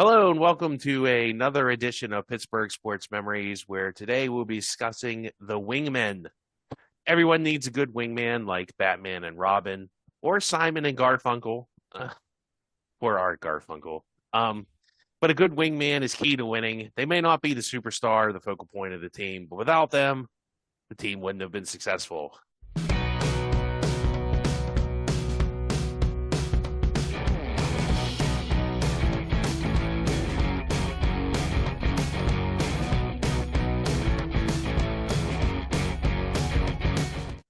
Hello and welcome to another edition of Pittsburgh Sports Memories, where today we'll be discussing the Wingmen. Everyone needs a good wingman like Batman and Robin, or Simon and Garfunkel, or Art Garfunkel. But a good wingman is key to winning. They may not be the superstar or the focal point of the team, but without them, the team wouldn't have been successful.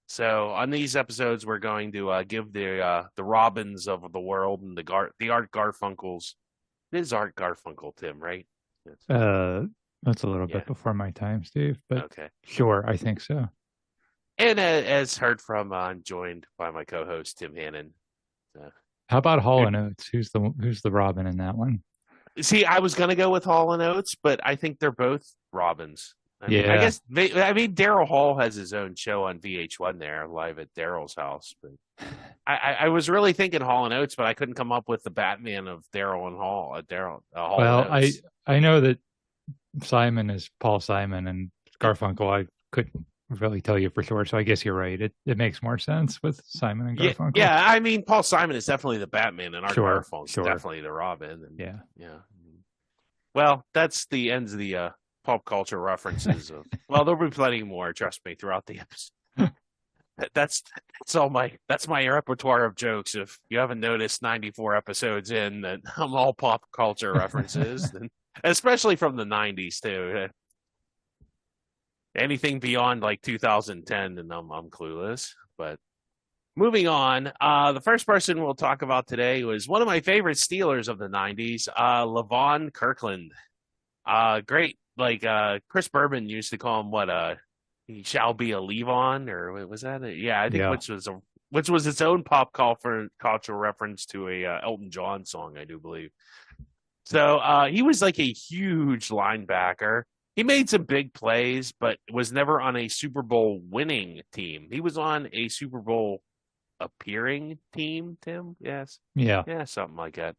So on these episodes, we're going to give the Robins of the world and the Art Garfunkels. It is Art Garfunkel, Tim, right? That's a little Yeah. bit before my time, Steve, but Okay. sure, I think so. And as heard from, I'm joined by my co-host Tim Hannon. How about Hall and Oates? Who's the Robin in that one? See, I was gonna go with Hall and Oates, but I think they're both Robins. I mean, I Yeah. guess Daryl Hall has his own show on VH1 there, live at Daryl's house. But I was really thinking Hall and Oates, but I couldn't come up with the Batman of Daryl and Hall. Hall Well, and Oates. I know that Simon is Paul Simon and Garfunkel. I couldn't really tell you for sure, so I guess you're right. It makes more sense with Simon and Yeah, Garfunkel. yeah. I mean, Paul Simon is definitely the Batman, and Art Sure, Garfunkel's sure. definitely the Robin. And, Yeah. yeah. Well, that's the ends of the pop culture references. Well, there'll be plenty more. Trust me, throughout the episode. That's that's my repertoire of jokes. If you haven't noticed, 94 episodes in, that I'm all pop culture references, and especially from the 90s too. Anything beyond like 2010, and I'm clueless. But moving on, the first person we'll talk about today was one of my favorite Steelers of the 90s, Levon Kirkland. Great. Like Chris Berman used to call him he shall be a Levon, or was that it? Yeah, I think Yeah. which was its own pop cultural reference to a Elton John song, I do believe. So he was like a huge linebacker. He made some big plays, but was never on a Super Bowl winning team. He was on a Super Bowl appearing team, Tim. Yes. Yeah. Yeah, something like that.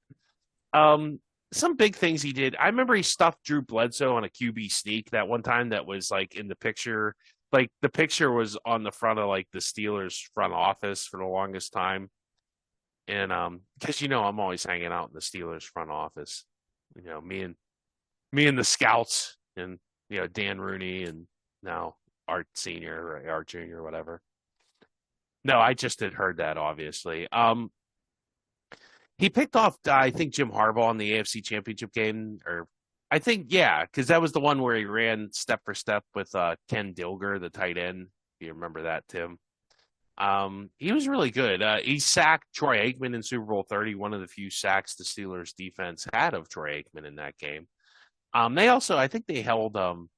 Some big things he did. I remember he stuffed Drew Bledsoe on a QB sneak that one time that was like in the picture. Like the picture was on the front of like the Steelers front office for the longest time. And because I'm always hanging out in the Steelers front office. Me and the scouts and Dan Rooney and now Art Senior or Art Junior, whatever. No, I just had heard that obviously. He picked off, I think, Jim Harbaugh in the AFC Championship game, or I think, yeah, because that was the one where he ran step for step with Ken Dilger, the tight end. If you remember that, Tim. He was really good. He sacked Troy Aikman in Super Bowl 30, one of the few sacks the Steelers defense had of Troy Aikman in that game. They also, I think they held, how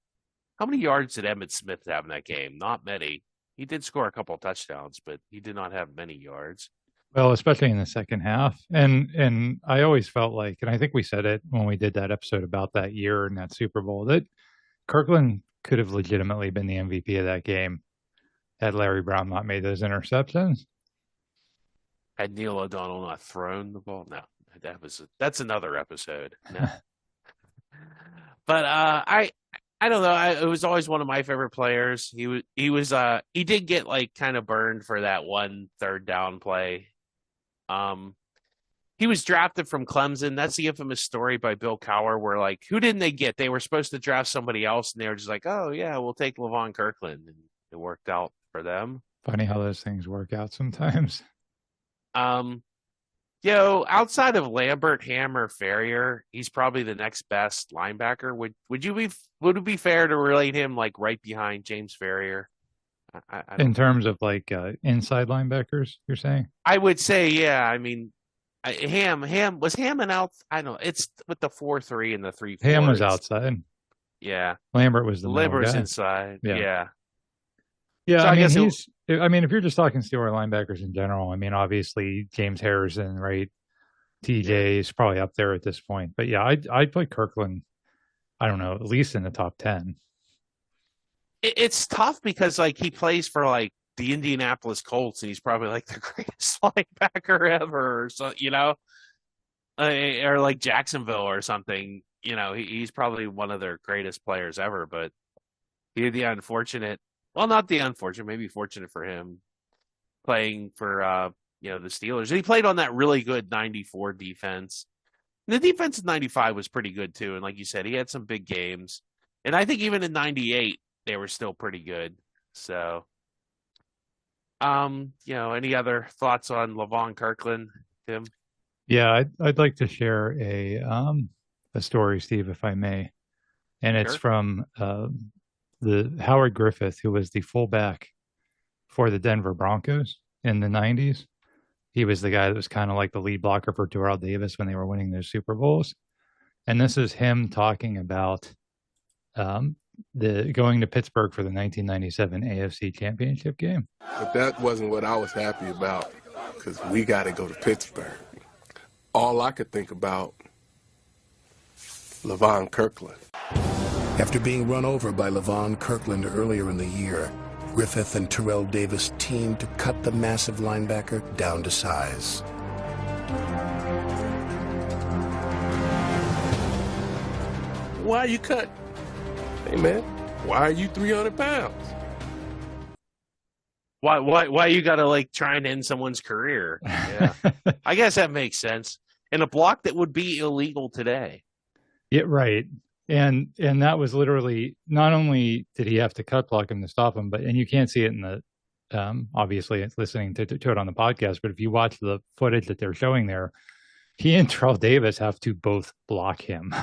many yards did Emmitt Smith have in that game? Not many. He did score a couple of touchdowns, but he did not have many yards. Well, especially in the second half. And I always felt like, and I think we said it when we did that episode about that year and that Super Bowl, that Kirkland could have legitimately been the MVP of that game had Larry Brown not made those interceptions. Had Neil O'Donnell not thrown the ball? No, that's another episode. No. But I don't know. It was always one of my favorite players. He did get like kind of burned for that one third down play. He was drafted from Clemson. That's the infamous story by Bill Cowher where like, who didn't they get? They were supposed to draft somebody else and they were just like, oh yeah, we'll take Levon Kirkland. And it worked out for them. Funny how those things work out sometimes. Outside of Lambert, Hammer, Ferrier, he's probably the next best linebacker. Would it be fair to relate him like right behind James Ferrier? In terms of like inside linebackers, you're saying? I would say, yeah. I mean, Ham and out. I don't know. It's with the 4-3 and the 3-4. Ham was outside. Yeah. Lambert was the Lambert's guy. inside. Yeah. Yeah. Yeah, So I mean, if you're just talking Steeler linebackers in general, I mean, obviously James Harrison, right? TJ is probably up there at this point. But yeah, I'd put Kirkland, I don't know, at least in the top 10. It's tough because like he plays for like the Indianapolis Colts and he's probably like the greatest linebacker ever. So, or like Jacksonville or something. He's probably one of their greatest players ever, but he had the unfortunate, well, not the unfortunate, maybe fortunate for him, playing for the Steelers. And he played on that really good 94 defense. And the defense in 95 was pretty good too. And like you said, he had some big games. And I think even in 98, they were still pretty good. So, any other thoughts on Levon Kirkland, Tim? Yeah, I'd like to share a story, Steve, if I may. And it's Sure. from the Howard Griffith, who was the fullback for the Denver Broncos in the 90s. He was the guy that was kind of like the lead blocker for Terrell Davis when they were winning those Super Bowls. And this is him talking about the going to Pittsburgh for the 1997 AFC Championship game. But that wasn't what I was happy about, because we got to go to Pittsburgh. All I could think about, Levon Kirkland. After being run over by Levon Kirkland earlier in the year, Griffith and Terrell Davis teamed to cut the massive linebacker down to size. Why are you cut? Hey, man, why are you 300 pounds? Why you got to like try and end someone's career? Yeah. I guess that makes sense. In a block that would be illegal today. Yeah, right. And that was literally, not only did he have to cut block him to stop him, and you can't see it in the, obviously it's listening to it on the podcast, but if you watch the footage that they're showing there, he and Terrell Davis have to both block him.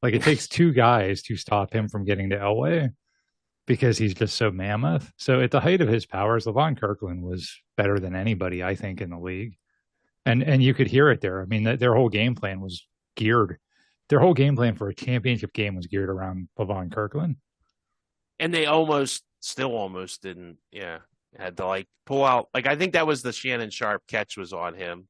Like it takes two guys to stop him from getting to Elway because he's just so mammoth. So at the height of his powers, Levon Kirkland was better than anybody, I think, in the league. And you could hear it there. I mean, their whole game plan was geared. Their whole game plan for a championship game was geared around Levon Kirkland. And they still almost didn't, had to like pull out. Like, I think that was the Shannon Sharp catch was on him.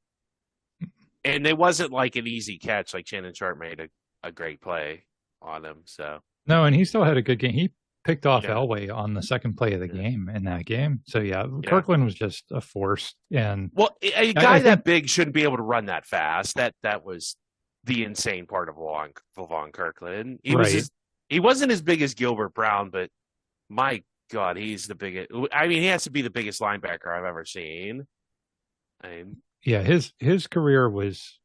And it wasn't like an easy catch. Like Shannon Sharp made a great play on him. So no, and he still had a good game. He picked off Elway on the second play of the game in that game. So Kirkland was just a force. And a guy that big shouldn't be able to run that fast. That was the insane part of Levon Kirkland. He wasn't as big as Gilbert Brown, but my God, he's the biggest. I mean, he has to be the biggest linebacker I've ever seen. His career was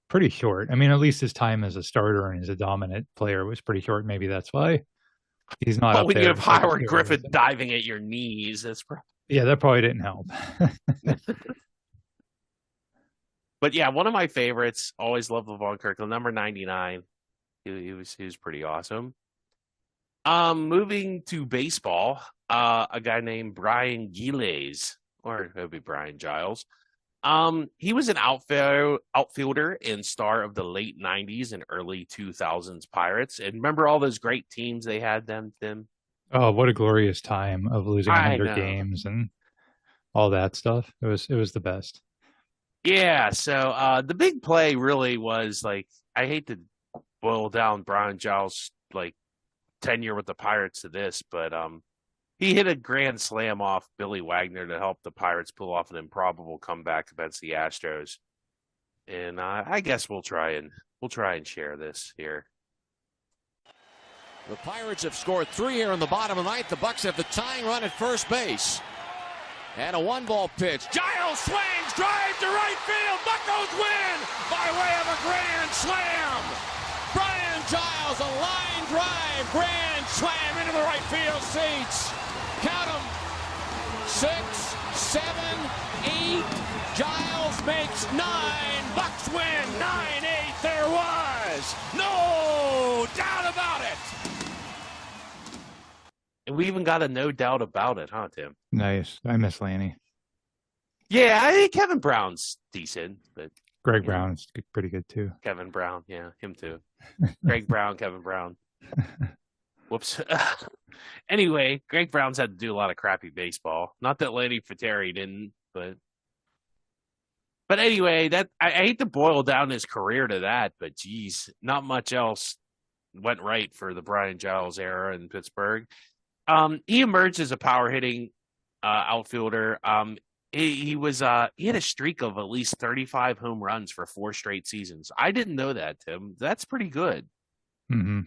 pretty short. I mean, at least his time as a starter and as a dominant player was pretty short. Maybe that's why he's not. But when you have Howard Griffith diving at your knees, that probably didn't help. But yeah, one of my favorites. Always loved Levon Kirkland, number 99. He was pretty awesome. Moving to baseball, a guy named Brian Giles, or it would be Brian Giles. He was an outfielder and star of the late 90s and early 2000s Pirates. And remember all those great teams they had then, Tim? Oh, what a glorious time of losing 100 games and all that stuff. It was the best. Yeah, so the big play really was like, I hate to boil down Brian Giles' like tenure with the Pirates to this, but he hit a grand slam off Billy Wagner to help the Pirates pull off an improbable comeback against the Astros. And I guess we'll try and share this here. The Pirates have scored 3 here in the bottom of the ninth. The Bucks have the tying run at first base. And a 1-ball pitch. Giles swings, drive to right field. Buccos win by way of a grand slam. Brian Giles, a line drive, grand slam into the right field seats. Count them. 6, 7, 8. Giles makes 9. Bucks win 9-8. There was no doubt about it. And we even got a no doubt about it, huh, Tim? Nice. I miss Lanny. Yeah, I think Kevin Brown's decent, but Greg Brown's pretty good too. Kevin Brown, yeah, him too. Greg Brown, Kevin Brown. Whoops. Anyway, Greg Brown's had to do a lot of crappy baseball. Not that Lanny Fateri didn't, but anyway, that I hate to boil down his career to that, but geez, not much else went right for the Brian Giles era in Pittsburgh. He emerged as a power hitting outfielder. he had a streak of at least 35 home runs for 4 straight seasons. I didn't know that, Tim. That's pretty good. Mm-hmm.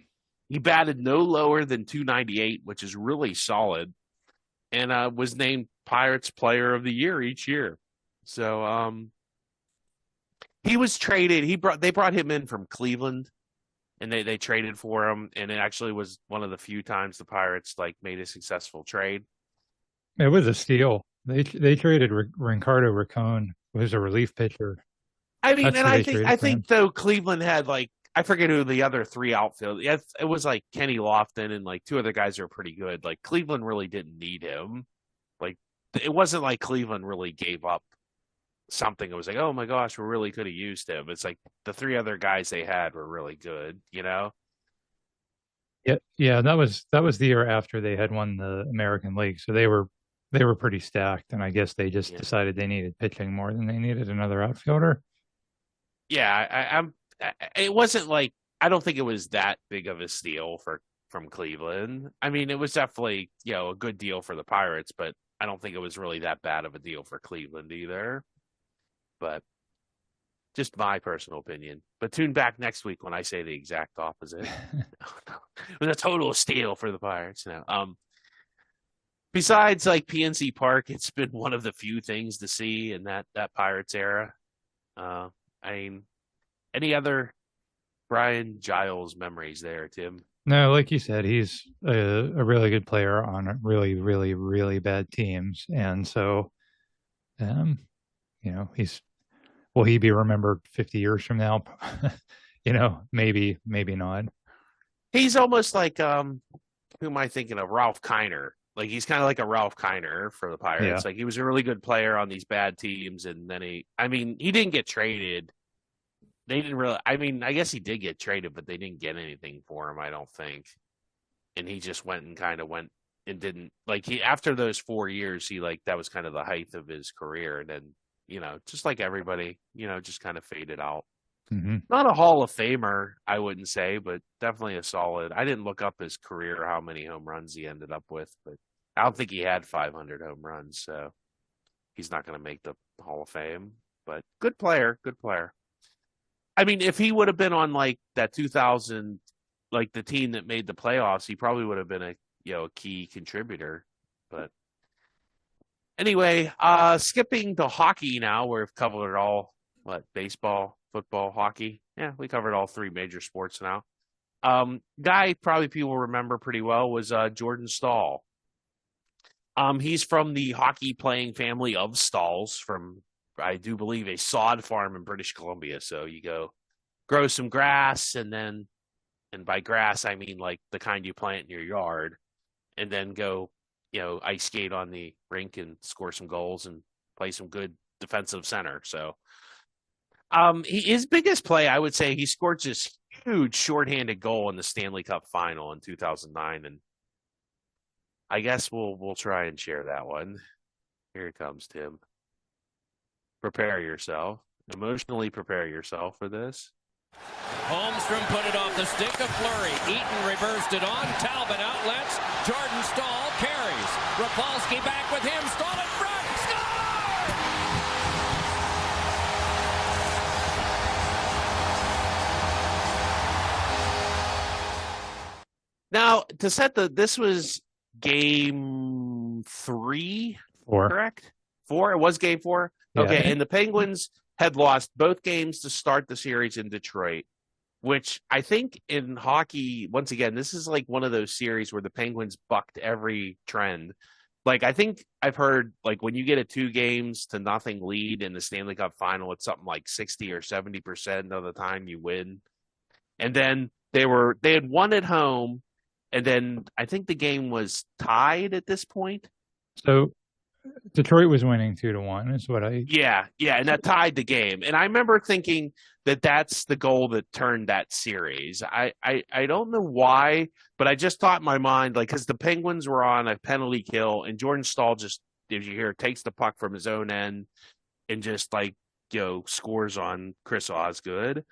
He batted no lower than 298, which is really solid, and was named Pirates Player of the Year each year. So he was traded. They brought him in from Cleveland, and they traded for him, and it actually was one of the few times the Pirates made a successful trade. It was a steal. They traded Ricardo Racone, who was a relief pitcher. I mean, and I think though Cleveland had I forget who the other 3 outfield. It was Kenny Lofton and 2 other guys who were pretty good. Cleveland really didn't need him. It wasn't like Cleveland really gave up something. It was oh my gosh, we really could have used him. It's the 3 other guys they had were really good, you know? Yeah, that was the year after they had won the American League. So they were pretty stacked, and I guess they just decided they needed pitching more than they needed another outfielder. Yeah, it wasn't I don't think it was that big of a steal from Cleveland. I mean, it was definitely, a good deal for the Pirates, but I don't think it was really that bad of a deal for Cleveland either. But just my personal opinion. But tune back next week when I say the exact opposite. It was a total steal for the Pirates. Besides PNC Park, it's been one of the few things to see in that Pirates era. I mean, any other Brian Giles memories there, Tim? No, like you said, he's a really good player on really, really, really bad teams. And so, will he be remembered 50 years from now? Maybe not. He's almost who am I thinking of? Ralph Kiner. He's kind of like a Ralph Kiner for the Pirates. Yeah. He was a really good player on these bad teams, and then he didn't get traded. They didn't really. I guess he did get traded, but they didn't get anything for him, I don't think. And he just went and didn't after those 4 years, that was kind of the height of his career, and then just like everybody, just kind of faded out. Mm-hmm. Not a Hall of Famer, I wouldn't say, but definitely a solid. I didn't look up his career, how many home runs he ended up with, but I don't think he had 500 home runs, so he's not going to make the Hall of Fame. But good player. I mean, if he would have been on that 2000, the team that made the playoffs, he probably would have been a key contributor. But anyway, skipping to hockey now, we've covered all baseball, football, hockey. Yeah, we covered all 3 major sports now. Guy probably people remember pretty well was Jordan Stahl. He's from the hockey playing family of Stahls from, I do believe, a sod farm in British Columbia. So you go grow some grass, and by grass, I mean the kind you plant in your yard, and then go, ice skate on the rink and score some goals and play some good defensive center. So his biggest play, I would say, he scored this huge shorthanded goal in the Stanley Cup final in 2009. And I guess we'll try and share that one. Here it comes, Tim. Prepare yourself. Emotionally prepare yourself for this. Holmstrom put it off the stick of Fleury. Eaton reversed it on. Talbot outlets. Jordan Stahl carries. Rapolsky back with him. Stahl in front. Score! Now, to set this was game 3, 4. correct? 4? It was game 4? Yeah. Okay, and the Penguins had lost both games to start the series in Detroit, which I think in hockey, once again, this is one of those series where the Penguins bucked every trend. I think I've heard, when you get a 2-0 lead in the Stanley Cup final, it's something like 60 or 70% of the time you win. And then they had won at home, and then I think the game was tied at this point. So Detroit was winning 2-1 is what I... Yeah, and that tied the game. And I remember thinking that that's the goal that turned that series. I don't know why, but I just thought in my mind, because the Penguins were on a penalty kill, and Jordan Stahl just, as you hear, takes the puck from his own end and just, scores on Chris Osgood.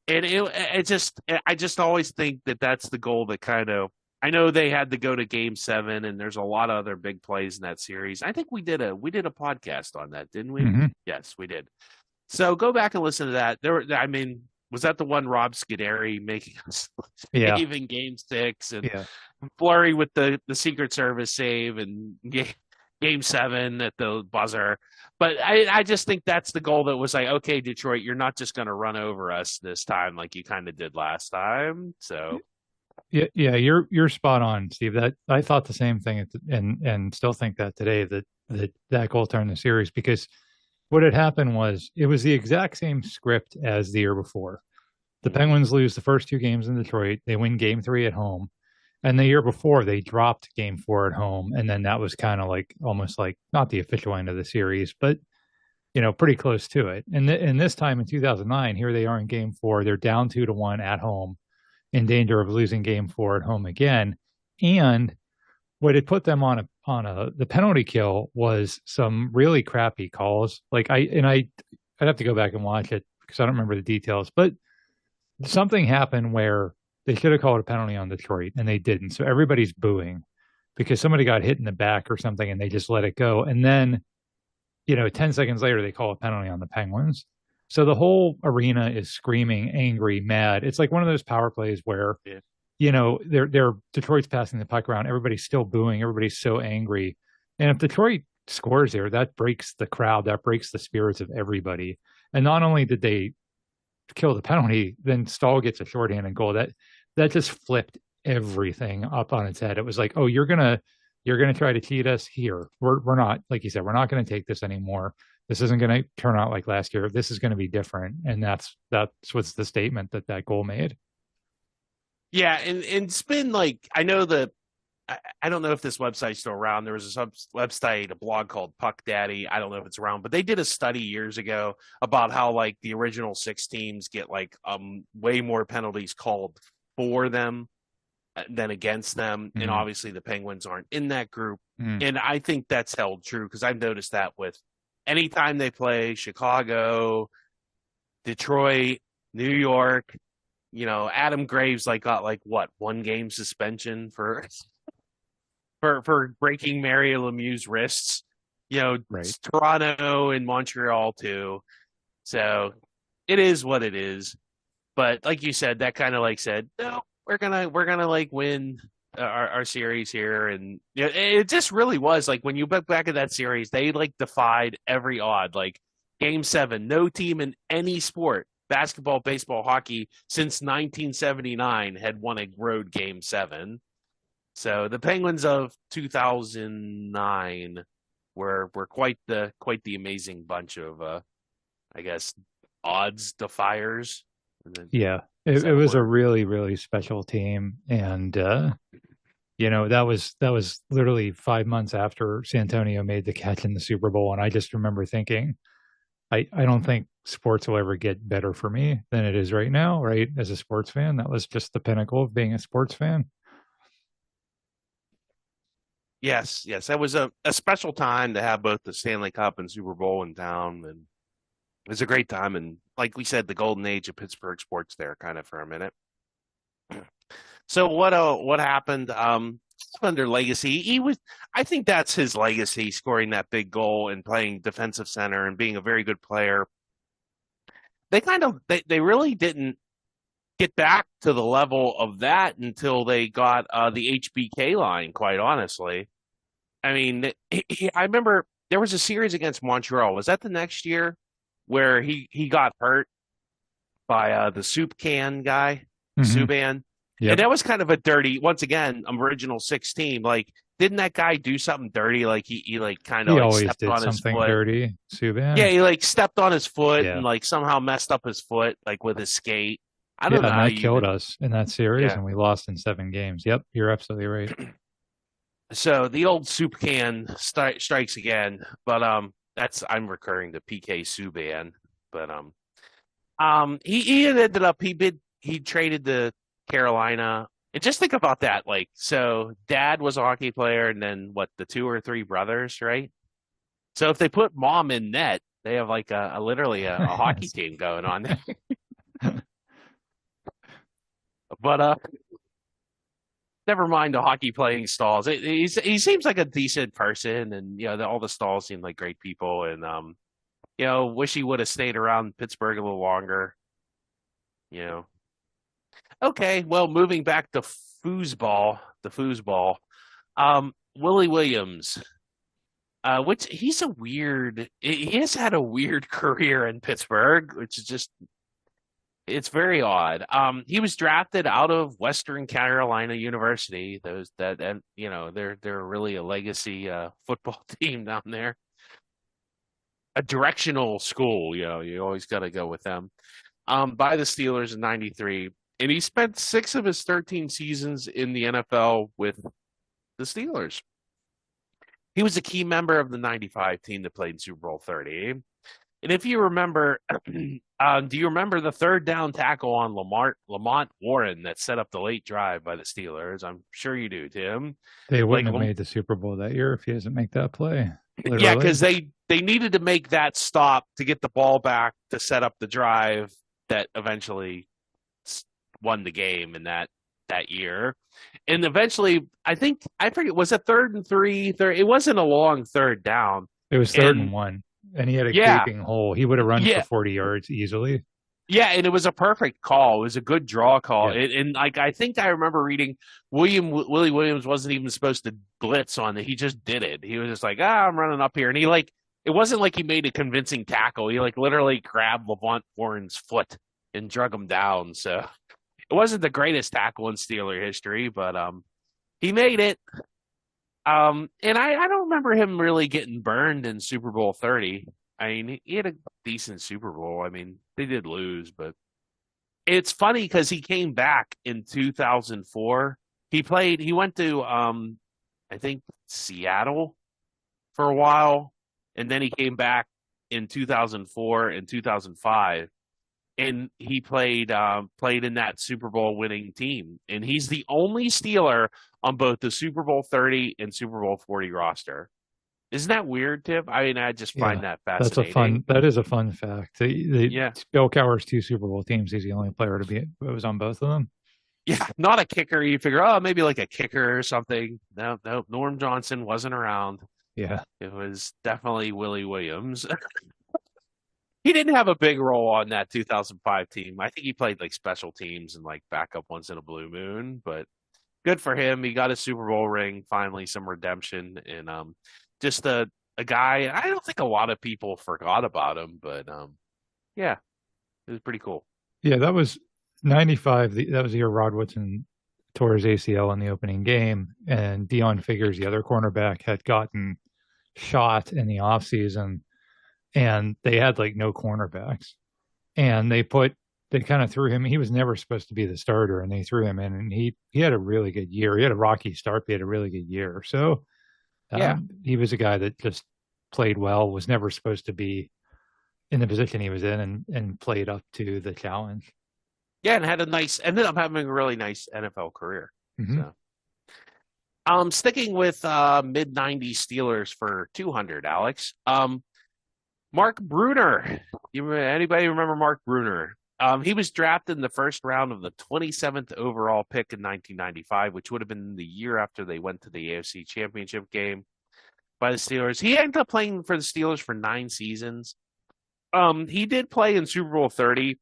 And I just always think that that's the goal that kind of I know they had to go to Game 7, and there's a lot of other big plays in that series. I think we did a podcast on that, didn't we? Mm-hmm. Yes, we did. So go back and listen to that. Was that the one Rob Scuderi making us save in Game 6, and Fleury with the Secret Service save, and Game 7 at the buzzer? But I just think that's the goal that was like, okay, Detroit, you're not just going to run over us this time like you kind of did last time. So. Yeah, you're spot on, Steve. That I thought the same thing, and still think that today, that goal turned the series, because what had happened was it was the exact same script as the year before. The Penguins lose the first 2 games in Detroit. They win Game 3 at home, and the year before they dropped Game 4 at home, and then that was kind of like almost like not the official end of the series, but pretty close to it. And this time in 2009, here they are in Game 4. They're down 2-1 at home, in danger of losing Game 4 at home again. And what had put them on the penalty kill was some really crappy calls. Like I'd have to go back and watch it because I don't remember the details, but something happened where they should have called a penalty on Detroit and they didn't. So everybody's booing because somebody got hit in the back or something and they just let it go. And then, 10 seconds later, they call a penalty on the Penguins. So the whole arena is screaming, angry, mad. It's like one of those power plays where, they're Detroit's passing the puck around. Everybody's still booing. Everybody's so angry. And if Detroit scores there, that breaks the crowd. That breaks the spirits of everybody. And not only did they kill the penalty, then Stahl gets a shorthanded goal. That just flipped everything up on its head. It was like, oh, you're gonna try to cheat us here. We're not, like you said, we're not going to take this anymore. This isn't going to turn out like last year. This is going to be different. And that's what's the statement that goal made. Yeah. And it's been like, I don't know if this website's still around. There was a website, a blog called Puck Daddy. I don't know if it's around, but they did a study years ago about how like the original 6 teams get like way more penalties called for them than against them. Mm-hmm. And obviously the Penguins aren't in that group. Mm-hmm. And I think that's held true because I've noticed that with anytime they play Chicago, Detroit, New York, Adam Graves got 1 game suspension for breaking Mario Lemieux's wrists. Right. Toronto and Montreal too. So it is what it is. But like you said, that kind of said, no, we're gonna win our series here, and it just really was when you look back at that series, they defied every odd. Game 7, no team in any sport, basketball, baseball, hockey, since 1979 had won a road Game 7. So the Penguins of 2009 were quite the amazing bunch of I guess odds defiers. Yeah, it was a really, really special team, and that was literally 5 months after Santonio made the catch in the Super Bowl, and I just remember thinking, I don't think sports will ever get better for me than it is right now. Right, as a sports fan, that was just the pinnacle of being a sports fan. Yes, that was a special time to have both the Stanley Cup and Super Bowl in town, and it was a great time. And like we said, the golden age of Pittsburgh sports there, kind of for a minute. So what happened under Legacy? I think that's his legacy, scoring that big goal and playing defensive center and being a very good player. They really didn't get back to the level of that until they got the HBK line, quite honestly. I mean, I remember there was a series against Montreal. Was that the next year where he got hurt by the soup can guy, Subban? Yep. And that was kind of a dirty, once again, original 6 team. Didn't that guy do something dirty? He kind of stepped on his foot. Dirty, Subban. Yeah, he stepped on his foot and somehow messed up his foot with his skate. I don't know. And that killed us in that series, and we lost in 7 games. Yep, you're absolutely right. So the old soup can strikes again, but I'm recurring to PK Subban. But he ended up he traded to Carolina. And just think about that. So dad was a hockey player, and then the 2 or 3 brothers, right? So if they put mom in net, they have literally a hockey team going on there. But never mind the hockey playing stalls. He seems like a decent person, and all the stalls seem like great people, and wish he would have stayed around Pittsburgh a little longer. Okay, well, moving back to the foosball. Willie Williams, which he has had a weird career in Pittsburgh, which is just it's very odd. He was drafted out of Western Carolina University. They're really a legacy football team down there. A directional school, you always got to go with them. By the Steelers in '93, and he spent 6 of his 13 seasons in the NFL with the Steelers. He was a key member of the '95 team that played in Super Bowl 30. And if you remember, do you remember the third down tackle on Lamont Warren that set up the late drive by the Steelers? I'm sure you do, Tim. They wouldn't have made the Super Bowl that year if he doesn't make that play. Literally. Yeah, because they needed to make that stop to get the ball back to set up the drive that eventually won the game in that year. And eventually, I forget, was it 3rd and 3? It wasn't a long third down. It was 3rd and 1. And he had a gaping hole. He would have run for 40 yards easily. Yeah, and it was a perfect call. It was a good draw call. Yeah. And I think I remember reading Willie Williams wasn't even supposed to blitz on it. He just did it. He was just like, I'm running up here. And it wasn't like he made a convincing tackle. He literally grabbed Lamont Warren's foot and drug him down. So it wasn't the greatest tackle in Steeler history, but he made it. And I don't remember him really getting burned in Super Bowl 30. I mean, he had a decent Super Bowl. I mean, they did lose, but it's funny because he came back in 2004. He went to, I think, Seattle for a while, and then he came back in 2004 and 2005. And he played in that Super Bowl winning team. And he's the only Steeler on both the Super Bowl 30 and Super Bowl 40 roster. Isn't that weird, Tim? I mean, I just find that fascinating. That is a fun fact. Bill Cowher's 2 Super Bowl teams, he's the only player that was on both of them. Yeah, not a kicker. You figure, maybe like a kicker or something. No, Norm Johnson wasn't around. Yeah. It was definitely Willie Williams. He didn't have a big role on that 2005 team. I think he played like special teams and like backup once in a blue moon, but good for him. He got a Super Bowl ring, finally some redemption, and just a guy. I don't think a lot of people forgot about him, but yeah, it was pretty cool. Yeah, that was 95. That was the year Rod Woodson tore his ACL in the opening game, and Dion Figures, the other cornerback, had gotten shot in the offseason. And they had like no cornerbacks, and they kind of threw him. He was never supposed to be the starter, and they threw him in, and he had a really good year. He had a rocky start, but he had a really good year. So he was a guy that just played well, was never supposed to be in the position he was in, and played up to the challenge. Yeah, and ended up having a really nice NFL career. Mm-hmm. So. Sticking with mid '90s Steelers for 200, Alex. Mark Bruner. Anybody remember Mark Bruner? He was drafted in the first round of the 27th overall pick in 1995, which would have been the year after they went to the AFC Championship game by the Steelers. He ended up playing for the Steelers for 9 seasons. He did play in Super Bowl 30.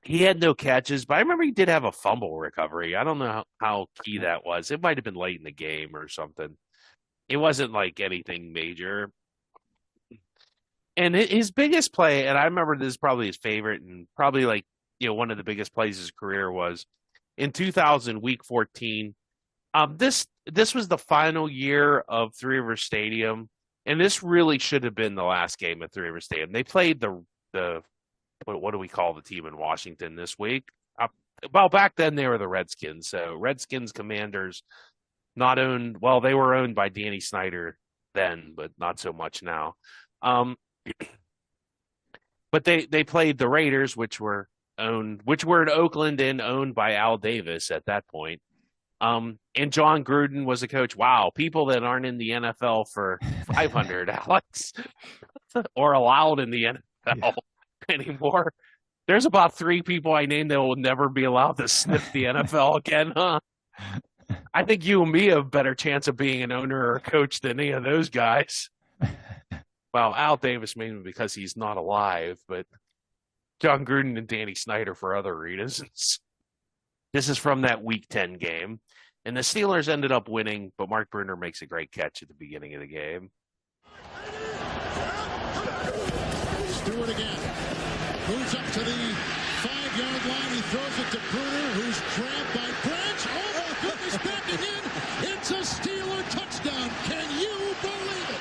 He had no catches, but I remember he did have a fumble recovery. I don't know how key that was. It might have been late in the game or something. It wasn't like anything major. And his biggest play, and I remember this is probably his favorite, and probably like one of the biggest plays of his career was in 2000, Week 14. This was the final year of Three River Stadium, and this really should have been the last game at Three River Stadium. They played the what do we call the team in Washington this week? Well, back then they were the Redskins. So Redskins Commanders, not owned. Well, they were owned by Danny Snyder then, but not so much now. But they played the Raiders, which were in Oakland and owned by Al Davis at that point. And John Gruden was a coach. Wow, people that aren't in the NFL for 500, Alex, or allowed in the NFL anymore. There's about 3 people I named that will never be allowed to sniff the NFL again, huh? I think you and me have a better chance of being an owner or a coach than any of those guys. Well, Al Davis mainly because he's not alive, but John Gruden and Danny Snyder for other reasons. This is from that Week 10 game. And the Steelers ended up winning, but Mark Bruner makes a great catch at the beginning of the game. Stewart again. Moves up to the 5-yard line. He throws it to Bruner, who's grabbed by Branch. Oh, my goodness, backing in. It's a Steeler touchdown. Can you believe it?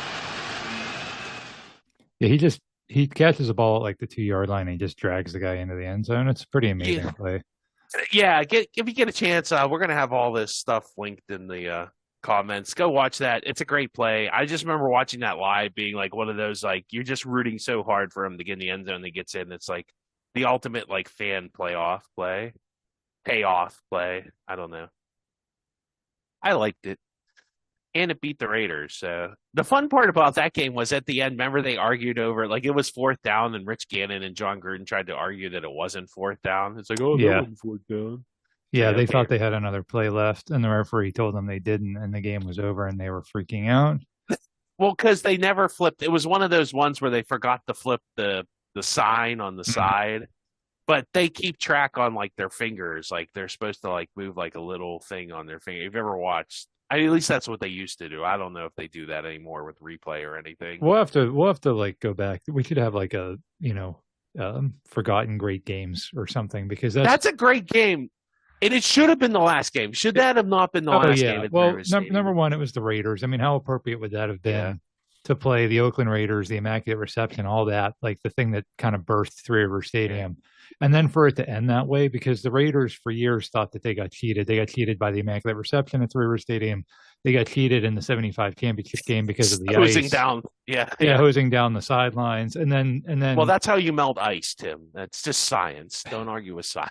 Yeah, he catches the ball at like the 2-yard line and he just drags the guy into the end zone. It's a pretty amazing play. Yeah, if you get a chance, we're going to have all this stuff linked in the comments. Go watch that. It's a great play. I just remember watching that live being like one of those, like, you're just rooting so hard for him to get in the end zone that gets in. It's like the ultimate, like, fan payoff play. I don't know. I liked it. And it beat the Raiders. So the fun part about that game was at the end, remember they argued over, like, it was 4th down and Rich Gannon and John Gruden tried to argue that it wasn't 4th down. It's like, oh, yeah. that wasn't 4th down. Yeah, they thought they had another play left, and the referee told them they didn't, and the game was over, and they were freaking out. Well, because they never flipped. It was one of those ones where they forgot to flip the sign on the side, but they keep track on, like, their fingers. Like, they're supposed to, like, move, like, a little thing on their finger. If you've ever watched, at least that's what they used to do. I don't know if they do that anymore with replay or anything. We'll have to like go back. We could have like a forgotten great games or something, because that's a great game. And it should have been the last game. Should that have not been the last game? Well, number one, it was the Raiders. I mean, how appropriate would that have been to play the Oakland Raiders, the Immaculate Reception, all that, like the thing that kind of birthed Three Rivers Stadium. And then for it to end that way, because the Raiders for years thought that they got cheated. They got cheated by the Immaculate Reception at Three Rivers Stadium. They got cheated in the 75 championship game because of the hosing ice. Down. Hosing down the sidelines. And then well, that's how you melt ice, Tim. That's just science. Don't argue with science.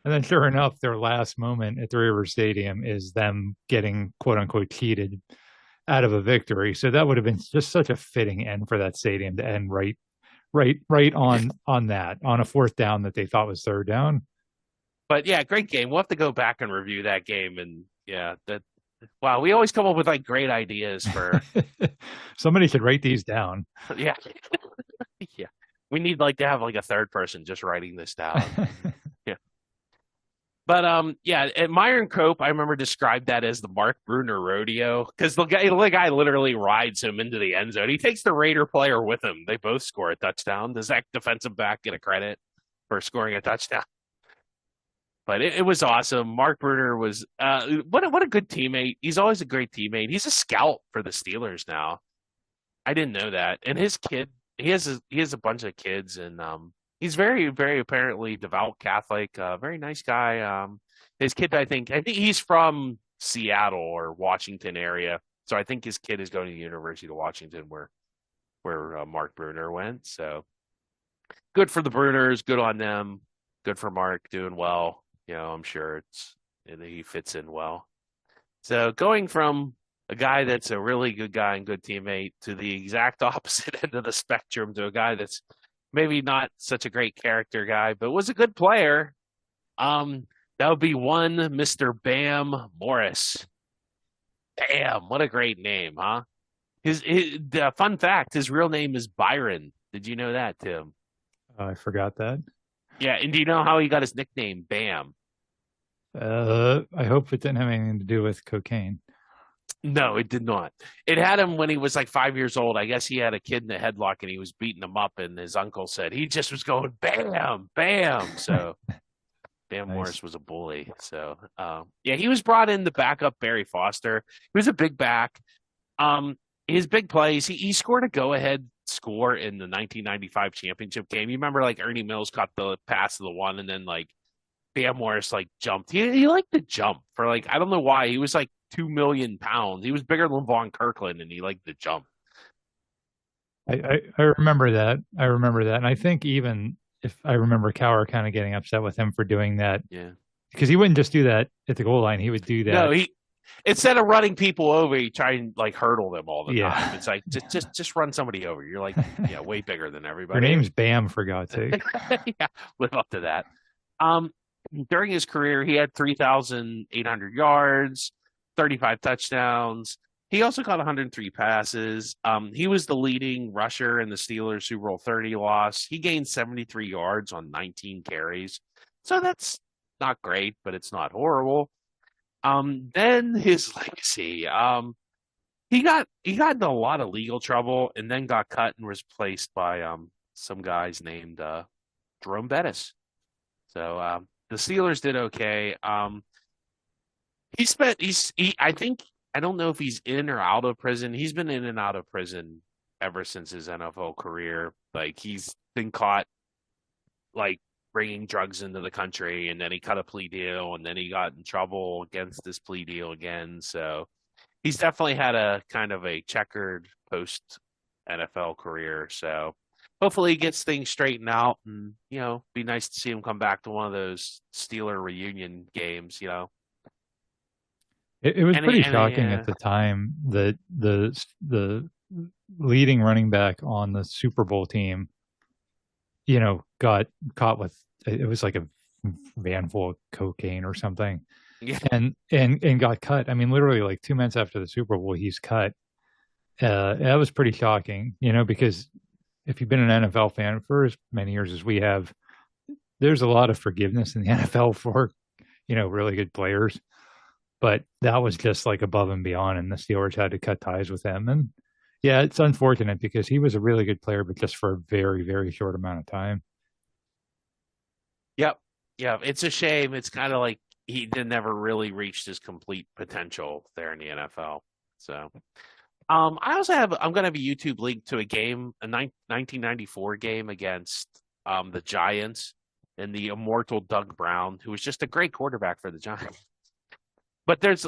And then sure enough, their last moment at Three Rivers Stadium is them getting quote unquote cheated out of a victory. So that would have been just such a fitting end for that stadium to end right on that, on a 4th down that they thought was 3rd down. But yeah, great game. We'll have to go back and review that game. And wow, we always come up with like great ideas for somebody should write these down. Yeah. Yeah. We need like to have like a third person just writing this down. Yeah. But at Myron Cope, I remember described that as the Mark Bruner rodeo, because the guy literally rides him into the end zone. He takes the Raider player with him. They both score a touchdown. Does that defensive back get a credit for scoring a touchdown? But it was awesome. Mark Bruner was what a good teammate. He's always a great teammate. He's a scout for the Steelers now. I didn't know that. And his kid, he has a bunch of kids, and he's very, very apparently devout Catholic. Very nice guy. His kid, I think he's from Seattle or Washington area. So I think his kid is going to the University of Washington, where Mark Bruner went. So good for the Bruners. Good on them. Good for Mark, doing well. I'm sure he fits in well. So going from a guy that's a really good guy and good teammate to the exact opposite end of the spectrum, to a guy that's maybe not such a great character guy, but was a good player. That would be one Mr. Bam Morris. Bam, what a great name, huh? The fun fact, his real name is Byron. Did you know that, Tim? I forgot that. Yeah, and do you know how he got his nickname, Bam? I hope it didn't have anything to do with cocaine. No, it did not. It had him when he was like 5 years old. I guess he had a kid in a headlock and he was beating him up, and his uncle said he just was going bam, bam. So Bam Nice. Morris was a bully. So he was brought in to back up Barry Foster. He was a big back. His big plays, he scored a go-ahead score in the 1995 championship game. You remember like Ernie Mills caught the pass to the one, and then like Bam Morris like jumped. He liked to jump for like, I don't know why. He was like 2 million pounds. He was bigger than Von Kirkland, and he liked to jump. I remember that. And I think even if I remember Cowher kind of getting upset with him for doing that. Yeah. Because he wouldn't just do that at the goal line. He would do that. No, instead of running people over, he tried and like hurdle them all the time. It's like just run somebody over. You're like, way bigger than everybody. Your name's Bam, for God's sake. Yeah, live up to that. During his career, he had 3,800 yards, 35 touchdowns. He also caught 103 passes. He was the leading rusher in the Steelers Super Bowl 30 loss. He gained 73 yards on 19 carries. So that's not great, but it's not horrible. Then his legacy. He got into a lot of legal trouble and then got cut and was replaced by some guys named Jerome Bettis. So the Steelers did okay. I don't know if he's in or out of prison. He's been in and out of prison ever since his NFL career. Like he's been caught like bringing drugs into the country, and then he cut a plea deal, and then he got in trouble against this plea deal again. So he's definitely had a kind of a checkered post NFL career. So hopefully he gets things straightened out, and be nice to see him come back to one of those Steeler reunion games. It was pretty shocking at the time that the leading running back on the Super Bowl team, got caught with, it was like a van full of cocaine or something. Yeah. And got cut. I mean, literally like 2 months after the Super Bowl, he's cut. That was pretty shocking, because if you've been an NFL fan for as many years as we have, there's a lot of forgiveness in the NFL for, really good players. But that was just like above and beyond, and the Steelers had to cut ties with him. And yeah, it's unfortunate because he was a really good player, but just for a very, very short amount of time. Yep. Yeah. It's a shame. It's kind of like he never really reached his complete potential there in the NFL. So I'm going to have a YouTube link to a game, a 1994 game against the Giants and the immortal Doug Brown, who was just a great quarterback for the Giants. But there's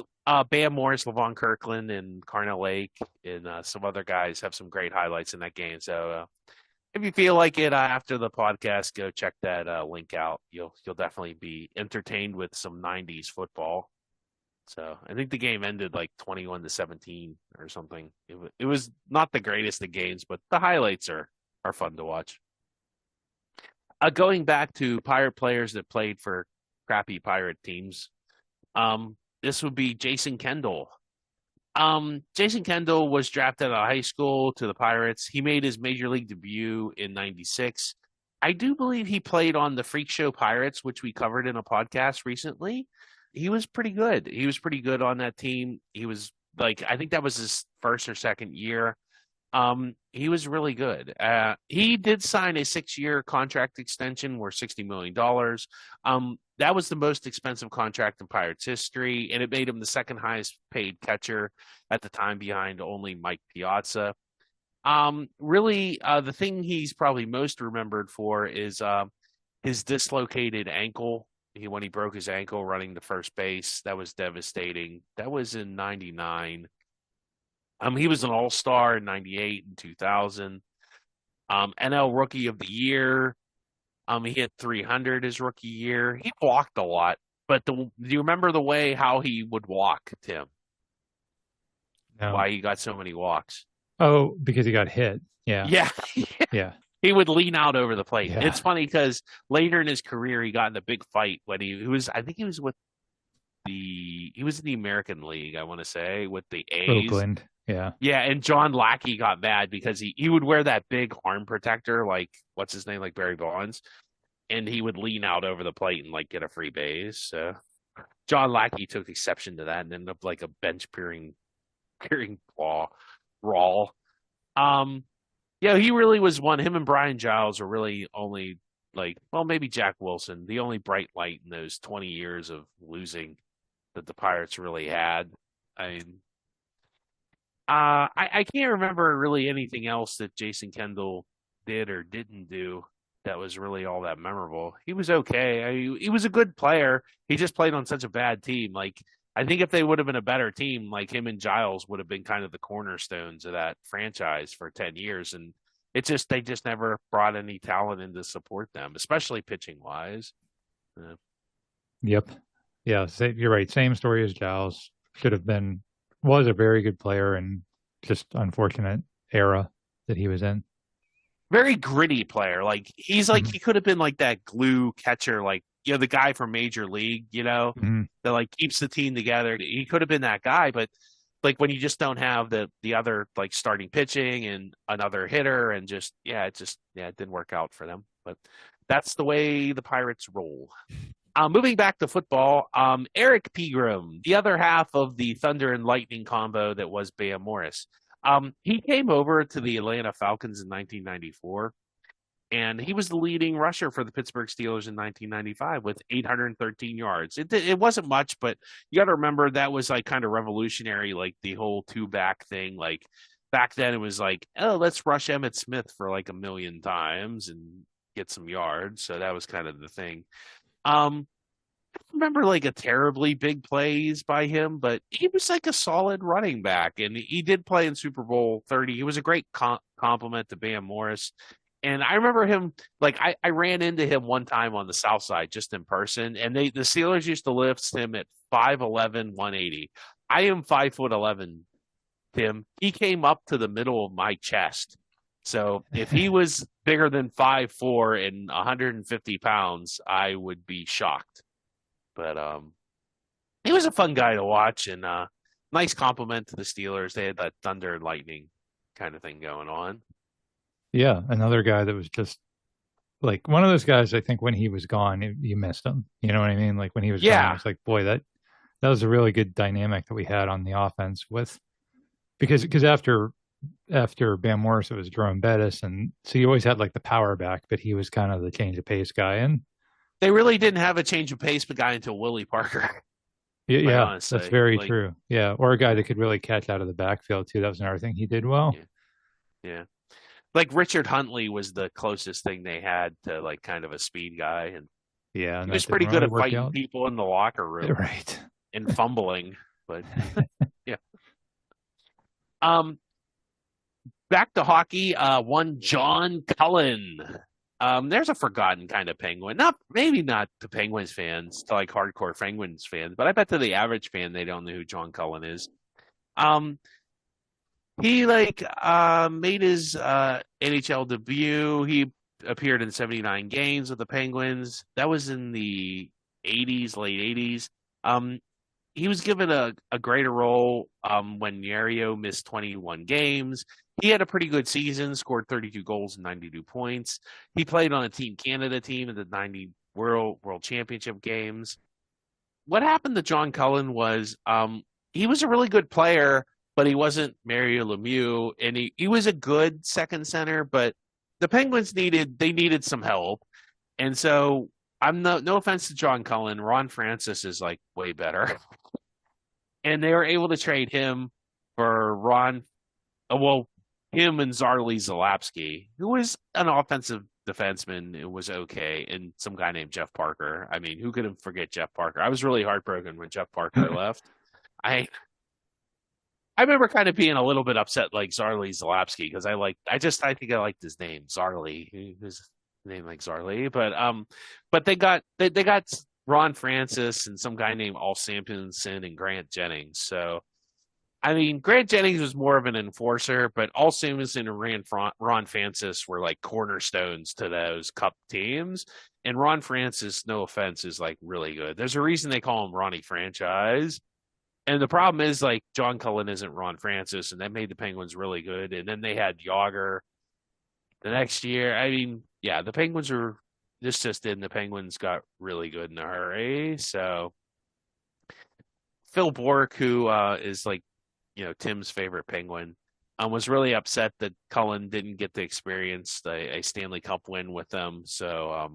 Bam Morris, Levon Kirkland, and Carnell Lake, and some other guys have some great highlights in that game. So if you feel like it after the podcast, go check that link out. You'll definitely be entertained with some 90s football. So I think the game ended like 21-17 or something. It was not the greatest of games, but the highlights are fun to watch. Going back to Pirate players that played for crappy Pirate teams, this would be Jason Kendall. Jason Kendall was drafted out of high school to the Pirates. He made his major league debut in 96. I do believe he played on the Freak Show Pirates, which we covered in a podcast recently. He was pretty good. He was pretty good on that team. He was I think that was his first or second year. He was really good. He did sign a 6-year contract extension worth $60 million. That was the most expensive contract in Pirates history, and it made him the second highest paid catcher at the time behind only Mike Piazza. The thing he's probably most remembered for is his dislocated ankle. When he broke his ankle running to first base, that was devastating. That was in 99. He was an all-star in 98 and 2000. NL Rookie of the Year. He hit 300 his rookie year. He walked a lot. But do you remember the way how he would walk, Tim? No. Why he got so many walks? Oh, because he got hit. Yeah. Yeah. Yeah. He would lean out over the plate. Yeah. It's funny because later in his career, he got in a big fight when he was in the American League, I want to say, with the A's. Oakland. Yeah. Yeah, and John Lackey got mad because he would wear that big arm protector, like, what's his name, like Barry Bonds, and he would lean out over the plate and, get a free base. So John Lackey took exception to that and ended up like a bench-peering brawl. Yeah, he really was one. Him and Brian Giles are really only, maybe Jack Wilson, the only bright light in those 20 years of losing that the Pirates really had. I can't remember really anything else that Jason Kendall did or didn't do that was really all that memorable. He was okay. He was a good player. He just played on such a bad team. I think if they would have been a better team, him and Giles would have been kind of the cornerstones of that franchise for 10 years. And they just never brought any talent in to support them, especially pitching wise. Yep. Yeah. You're right. Same story as Giles. Was a very good player, and just unfortunate era that he was in. Very gritty player. He could have been that glue catcher, the guy from Major League, Mhm. that like keeps the team together. He could have been that guy, but like when you just don't have the other like starting pitching and another hitter and it didn't work out for them. But that's the way the Pirates roll. Moving back to football, Eric Pegram, the other half of the Thunder and Lightning combo that was Bam Morris. He came over to the Atlanta Falcons in 1994, and he was the leading rusher for the Pittsburgh Steelers in 1995 with 813 yards. It wasn't much, but you got to remember that was like kind of revolutionary, like the whole two-back thing. Like back then, it was like, oh, let's rush Emmitt Smith for like 1,000,000 times and get some yards. So that was kind of the thing. I don't remember like a terribly big plays by him, but he was like a solid running back, and he did play in Super Bowl 30. He was a great compliment to Bam Morris. And I remember him, like I ran into him one time on the South Side just in person, and the Steelers used to lift him at 5'11", 180. I am 5'11", Tim. He came up to the middle of my chest. So if he was bigger than 5'4" and 150 pounds, I would be shocked. But he was a fun guy to watch, and nice compliment to the Steelers. They had that thunder and lightning kind of thing going on. Yeah, another guy that was just like one of those guys. I think when he was gone, you missed him. You know what I mean? Like when he was gone, it's like, boy, that was a really good dynamic that we had on the offense because after Bam Morris, it was Jerome Bettis, and so you always had like the power back, but he was kind of the change of pace guy, and they really didn't have a change of pace guy until Willie Parker. Yeah, honestly. That's very true. Yeah, or a guy that could really catch out of the backfield too. That was another thing he did well. Yeah. Like Richard Huntley was the closest thing they had to like kind of a speed guy, and he was pretty good at fighting people in the locker room, right? And fumbling, but yeah. Back to hockey. One John Cullen. There's a forgotten kind of Penguin. Maybe not to Penguins fans, to like hardcore Penguins fans, but I bet to the average fan they don't know who John Cullen is. He made his NHL debut. He appeared in 79 games with the Penguins. That was in the 80s, late 80s. He was given a greater role when Yario missed 21 games. He had a pretty good season, scored 32 goals and 92 points. He played on a Team Canada team in the 90 World Championship games. What happened to John Cullen was he was a really good player, but he wasn't Mario Lemieux, and he was a good second center, but the Penguins needed some help. And so I'm no offense to John Cullen, Ron Francis is like way better. And they were able to trade him for him and Zarly Zalapsky, who was an offensive defenseman. It was okay. And some guy named Jeff Parker. I mean, who could forget Jeff Parker? I was really heartbroken when Jeff Parker left. I remember kind of being a little bit upset, like Zarly Zalapsky, because I think I liked his name, Zarly. His name like Zarly, but they got Ron Francis and some guy named Al Sampson and Grant Jennings. So, I mean, Grant Jennings was more of an enforcer, but Al Sampson and Ron Francis were like cornerstones to those Cup teams. And Ron Francis, no offense, is like really good. There's a reason they call him Ronnie Franchise. And the problem is, like, John Cullen isn't Ron Francis, and that made the Penguins really good. And then they had Yager the next year. I mean, yeah, the Penguins were just in. The Penguins got really good in a hurry. So Phil Bourque, who is like, Tim's favorite Penguin, was really upset that Cullen didn't get to experience a Stanley Cup win with them. So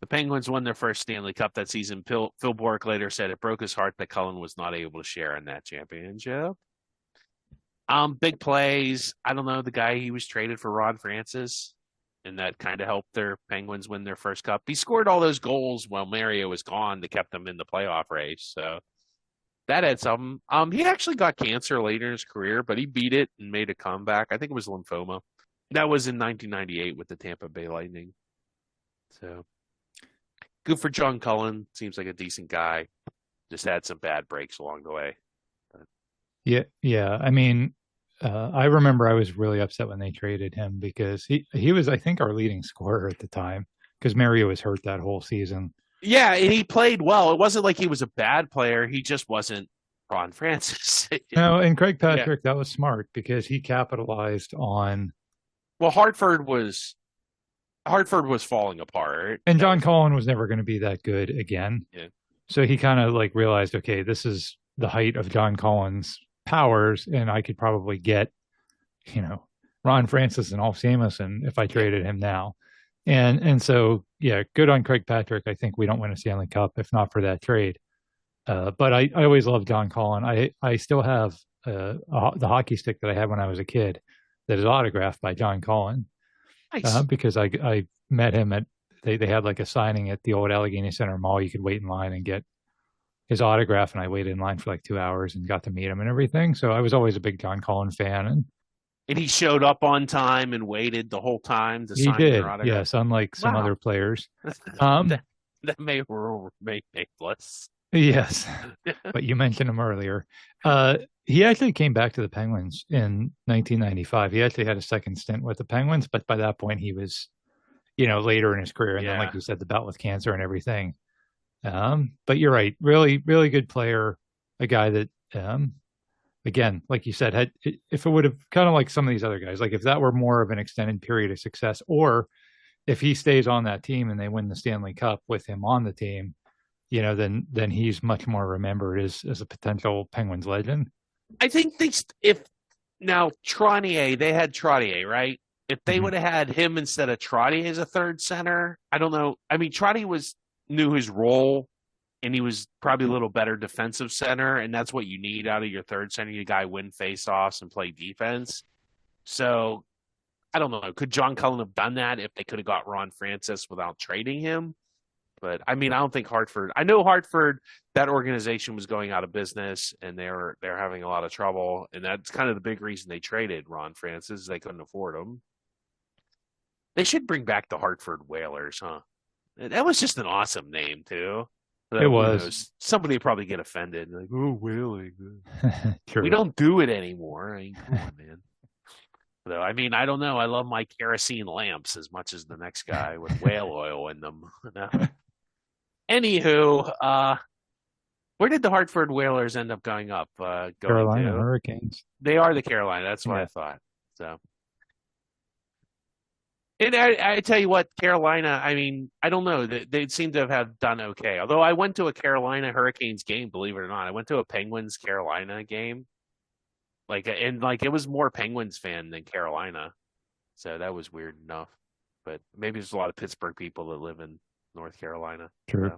the Penguins won their first Stanley Cup that season. Phil Bourque later said it broke his heart that Cullen was not able to share in that championship. Big plays. I don't know, the guy, he was traded for Ron Francis, and that kind of helped their Penguins win their first cup. He scored all those goals while Mario was gone to keep them in the playoff race. So that had something. He actually got cancer later in his career, but he beat it and made a comeback. I think it was lymphoma. That was in 1998 with the Tampa Bay Lightning. So good for John Cullen. Seems like a decent guy. Just had some bad breaks along the way. But... Yeah. I mean, I remember I was really upset when they traded him because he was, I think, our leading scorer at the time because Mario was hurt that whole season. Yeah, and he played well. It wasn't like he was a bad player. He just wasn't Ron Francis. No, and Craig Patrick, that was smart because he capitalized on. Well, Hartford was falling apart, and John Collin was never going to be that good again. Yeah. So he kind of like realized, okay, this is the height of John Collin's powers, and I could probably get, Ron Francis and Alf Samuelson if I traded him now. And so, yeah, good on Craig Patrick. I think we don't win a Stanley Cup if not for that trade. But I always loved John Collin. I still have the hockey stick that I had when I was a kid that is autographed by John Collin. Nice. Because I met him at they had like a signing at the old Allegheny Center Mall. You could wait in line and get his autograph, and I waited in line for like 2 hours and got to meet him and everything. So I was always a big John Collin fan, and he showed up on time and waited the whole time to sign your autograph. Yes, unlike some other players. That may remain nameless. Yes, but you mentioned him earlier. He actually came back to the Penguins in 1995. He actually had a second stint with the Penguins, but by that point he was, later in his career. And then, like you said, the bout with cancer and everything. But you're right. Really, really good player. A guy that, again, like you said, if it would have kind of like some of these other guys, like if that were more of an extended period of success, or if he stays on that team and they win the Stanley Cup with him on the team, then he's much more remembered as a potential Penguins legend. I think now Trottier, they had Trottier, right? If they would have had him instead of Trottier as a third center, I don't know. I mean, Trottier knew his role, and he was probably a little better defensive center, and that's what you need out of your third center. You guy win faceoffs and play defense. So I don't know. Could John Cullen have done that if they could have got Ron Francis without trading him? But I mean, I don't think Hartford. I know Hartford. That organization was going out of business, and they're having a lot of trouble, and that's kind of the big reason they traded Ron Francis. They couldn't afford him. They should bring back the Hartford Whalers, huh? That was just an awesome name too. It was. Somebody would probably get offended, like, "Oh, whaling." True. We don't do it anymore. I mean, come on, man. Though, I mean, I don't know. I love my kerosene lamps as much as the next guy with whale oil in them. Anywho, where did the Hartford Whalers end up going up? Carolina Hurricanes. They are the Carolina. That's what I thought. So, and I tell you what, Carolina. I mean, I don't know. They seem to have done okay. Although I went to a Carolina Hurricanes game, believe it or not. I went to a Penguins Carolina game. It was more Penguins fan than Carolina. So that was weird enough. But maybe there's a lot of Pittsburgh people that live in North Carolina. True.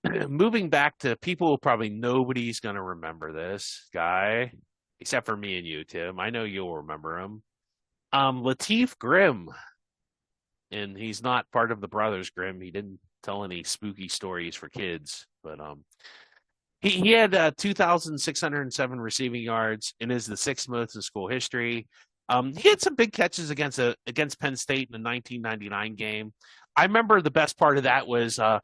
So. Moving back to people, probably nobody's going to remember this guy, except for me and you, Tim. I know you'll remember him. Lateef Grimm. And he's not part of the Brothers Grimm. He didn't tell any spooky stories for kids. But he had 2,607 receiving yards and is the sixth most in school history. He had some big catches against Penn State in the 1999 game. I remember the best part of that was the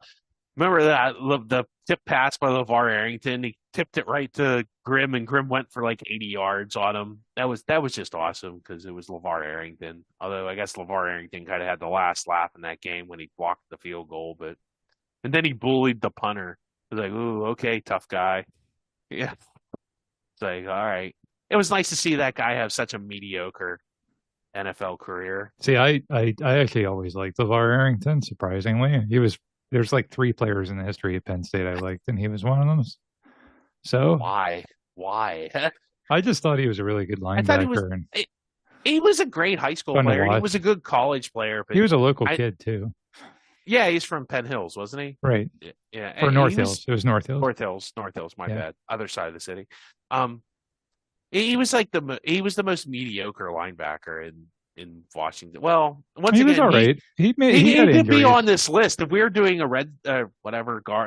tip pass by LeVar Arrington. He tipped it right to Grimm, and Grimm went for like 80 yards on him. That was just awesome because it was LeVar Arrington. Although I guess LeVar Arrington kind of had the last laugh in that game when he blocked the field goal, and then he bullied the punter. It was like, ooh, okay, tough guy. Yeah, it's like, all right. It was nice to see that guy have such a mediocre NFL career. See, I actually always liked LeVar Arrington, surprisingly. There's like 3 players in the history of Penn State I liked, and he was one of them. So why? I just thought he was a really good linebacker. He was a great high school player. He was a good college player. But he was a local kid too. Yeah, he's from Penn Hills, wasn't he? Right. Yeah. Or North Hills. It was North Hills. North Hills, my bad. Other side of the city. He was the most mediocre linebacker in Washington. Well, once again, was all right. He could be on this list. If we were doing a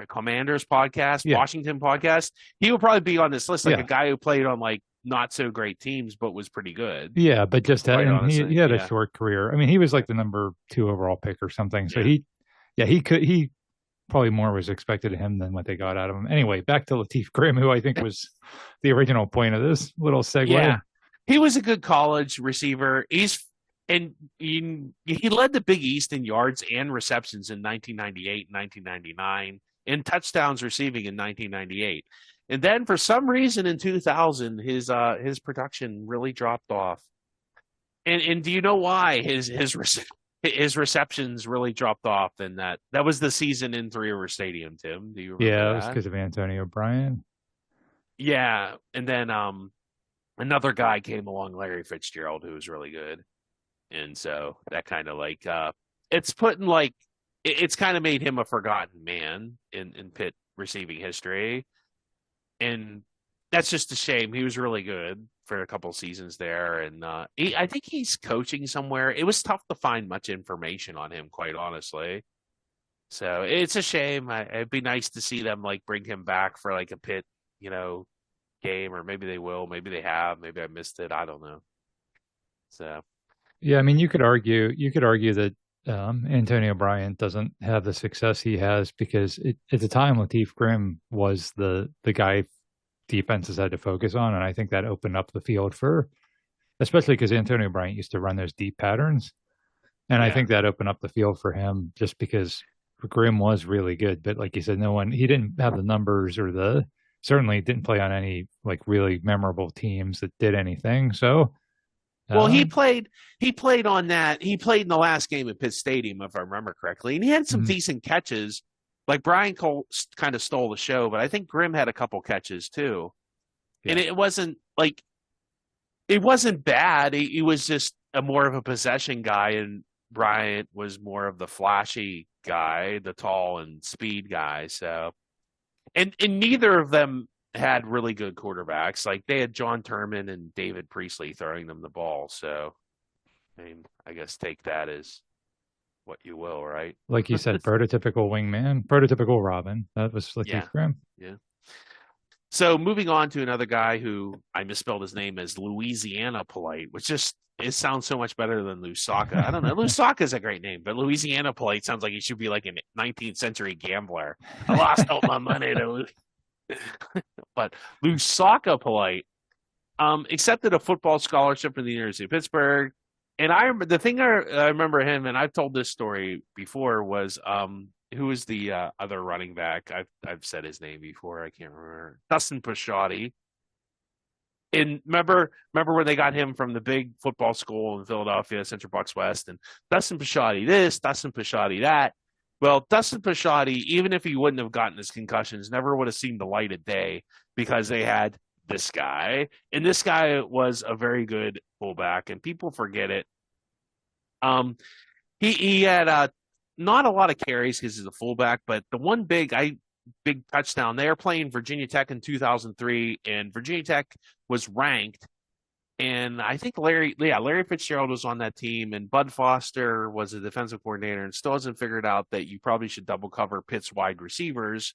Commanders podcast, Washington podcast, he would probably be on this list, like a guy who played on like not so great teams but was pretty good. Yeah, but just he had a short career. I mean, he was like the number 2 overall pick or something. So he probably more was expected of him than what they got out of him. Anyway, back to Lateef Grimm, who I think was the original point of this little segue. Yeah, he was a good college receiver. And he led the Big East in yards and receptions in 1998 and 1999, and touchdowns receiving in 1998. And then for some reason in 2000, his production really dropped off. And do you know why his receptions really dropped off? And that was the season in Three River Stadium. Tim, do you remember Yeah, that? it was because of Antonio Bryant. Yeah, and then another guy came along, Larry Fitzgerald, who was really good. And so that kind of like it's kind of made him a forgotten man in Pitt receiving history. And that's just a shame. He was really good for a couple seasons there. And I think he's coaching somewhere. It was tough to find much information on him, quite honestly. So it's a shame. It'd be nice to see them like bring him back for like a Pitt, game, or maybe they will, maybe they have, maybe I missed it. I don't know. So. Yeah, I mean, you could argue that Antonio Bryant doesn't have the success he has because at the time Lateef Grimm was the guy defenses had to focus on, and I think that opened up the field especially because Antonio Bryant used to run those deep patterns, and I think that opened up the field for him just because Grimm was really good, but like you said, he didn't have the numbers or certainly didn't play on any like really memorable teams that did anything, so. Well, he played on that. He played in the last game at Pitt Stadium, if I remember correctly, and he had some decent catches. Like Brian Cole kind of stole the show, but I think Grimm had a couple catches too. Yeah. And it wasn't bad. He was just more of a possession guy, and Bryant was more of the flashy guy, the tall and speed guy. So, and neither of them had really good quarterbacks. Like they had John Turman and David Priestley throwing them the ball. So, I mean, I guess take that as what you will, right? Like you said, prototypical wingman, prototypical Robin. That was Lateef Grimm. Yeah. So moving on to another guy who I misspelled his name as Louisiana Polite, which it sounds so much better than Lusaka. I don't know. Lusaka is a great name, but Louisiana Polite sounds like he should be like a 19th century gambler. I lost all my money to but Lusaka Polite accepted a football scholarship from the University of Pittsburgh. And I remember him, and I've told this story before, was who was the other running back? I've said his name before. I can't remember. Dustin Pisciotti. And remember when they got him from the big football school in Philadelphia, Central Bucks West, and Dustin Pisciotti this, Dustin Pisciotti that. Well, Dustin Pisciotti, even if he wouldn't have gotten his concussions, never would have seen the light of day because they had this guy. And this guy was a very good fullback, and people forget it. He had not a lot of carries because he's a fullback, but the one big touchdown, they were playing Virginia Tech in 2003, and Virginia Tech was ranked. And I think Larry Fitzgerald was on that team, and Bud Foster was a defensive coordinator, and still hasn't figured out that you probably should double cover Pitt's wide receivers.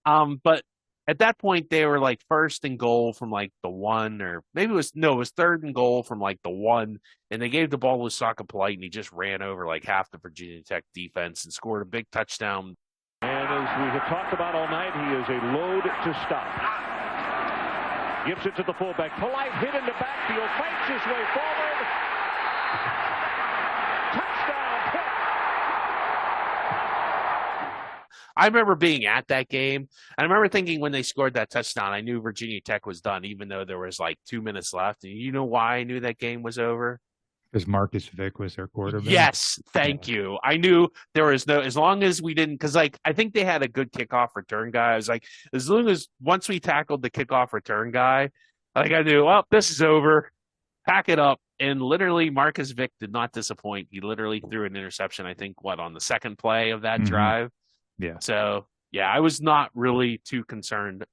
But at that point, they were like first and goal from like the 1, or maybe it was third and goal from like the 1, and they gave the ball to Lusaka Polite, and he just ran over like half the Virginia Tech defense and scored a big touchdown. And as we have talked about all night, he is a load to stop. Gives it to the fullback. Polite hit in the backfield, fights his way forward. Touchdown, Pitt. I remember being at that game. I remember thinking when they scored that touchdown, I knew Virginia Tech was done, even though there was like 2 minutes left. And you know why I knew that game was over? Because Marcus Vick was their quarterback. Yes, thank you. I knew there was as long as we didn't, because like I think they had a good kickoff return guy. I was like, as long as once we tackled the kickoff return guy, like I knew, this is over. Pack it up. And literally, Marcus Vick did not disappoint. He literally threw an interception, I think, on the second play of that drive. Yeah. So, yeah, I was not really too concerned.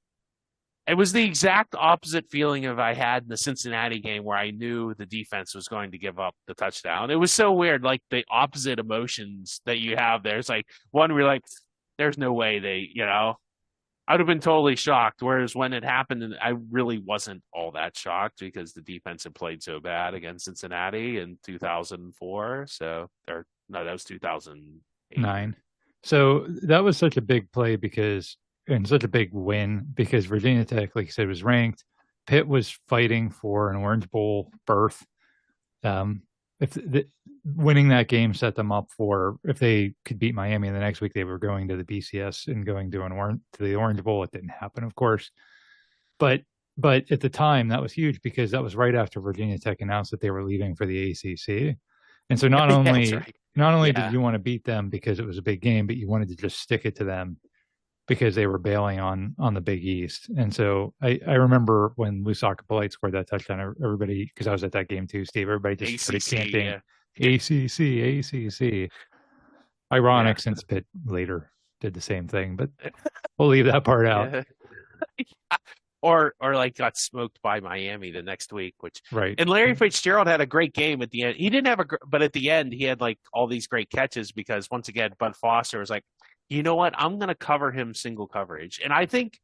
It was the exact opposite feeling of I had in the Cincinnati game where I knew the defense was going to give up the touchdown. It was so weird, like the opposite emotions that you have there. It's like one where you're like, there's no way I would have been totally shocked. Whereas when it happened, I really wasn't all that shocked because the defense had played so bad against Cincinnati in 2004. That was 2009. So that was such a big play and such a big win because Virginia Tech, like you said, was ranked. Pitt was fighting for an Orange Bowl berth. if winning that game set them up for, if they could beat Miami the next week, they were going to the BCS and going to the Orange Bowl. It didn't happen, of course, but at the time that was huge because that was right after Virginia Tech announced that they were leaving for the ACC, and so not only did you want to beat them because it was a big game, but you wanted to just stick it to them because they were bailing on the Big East. And so I remember when Lusaka Polite scored that touchdown, everybody, because I was at that game too, Steve, everybody just started chanting ACC. Ironic since Pitt later did the same thing, but we'll leave that part out. Or like got smoked by Miami the next week, right. And Larry Fitzgerald had a great game at the end. He didn't have but at the end he had like all these great catches because once again Bud Foster was like, you know what? I'm going to cover him single coverage. And I think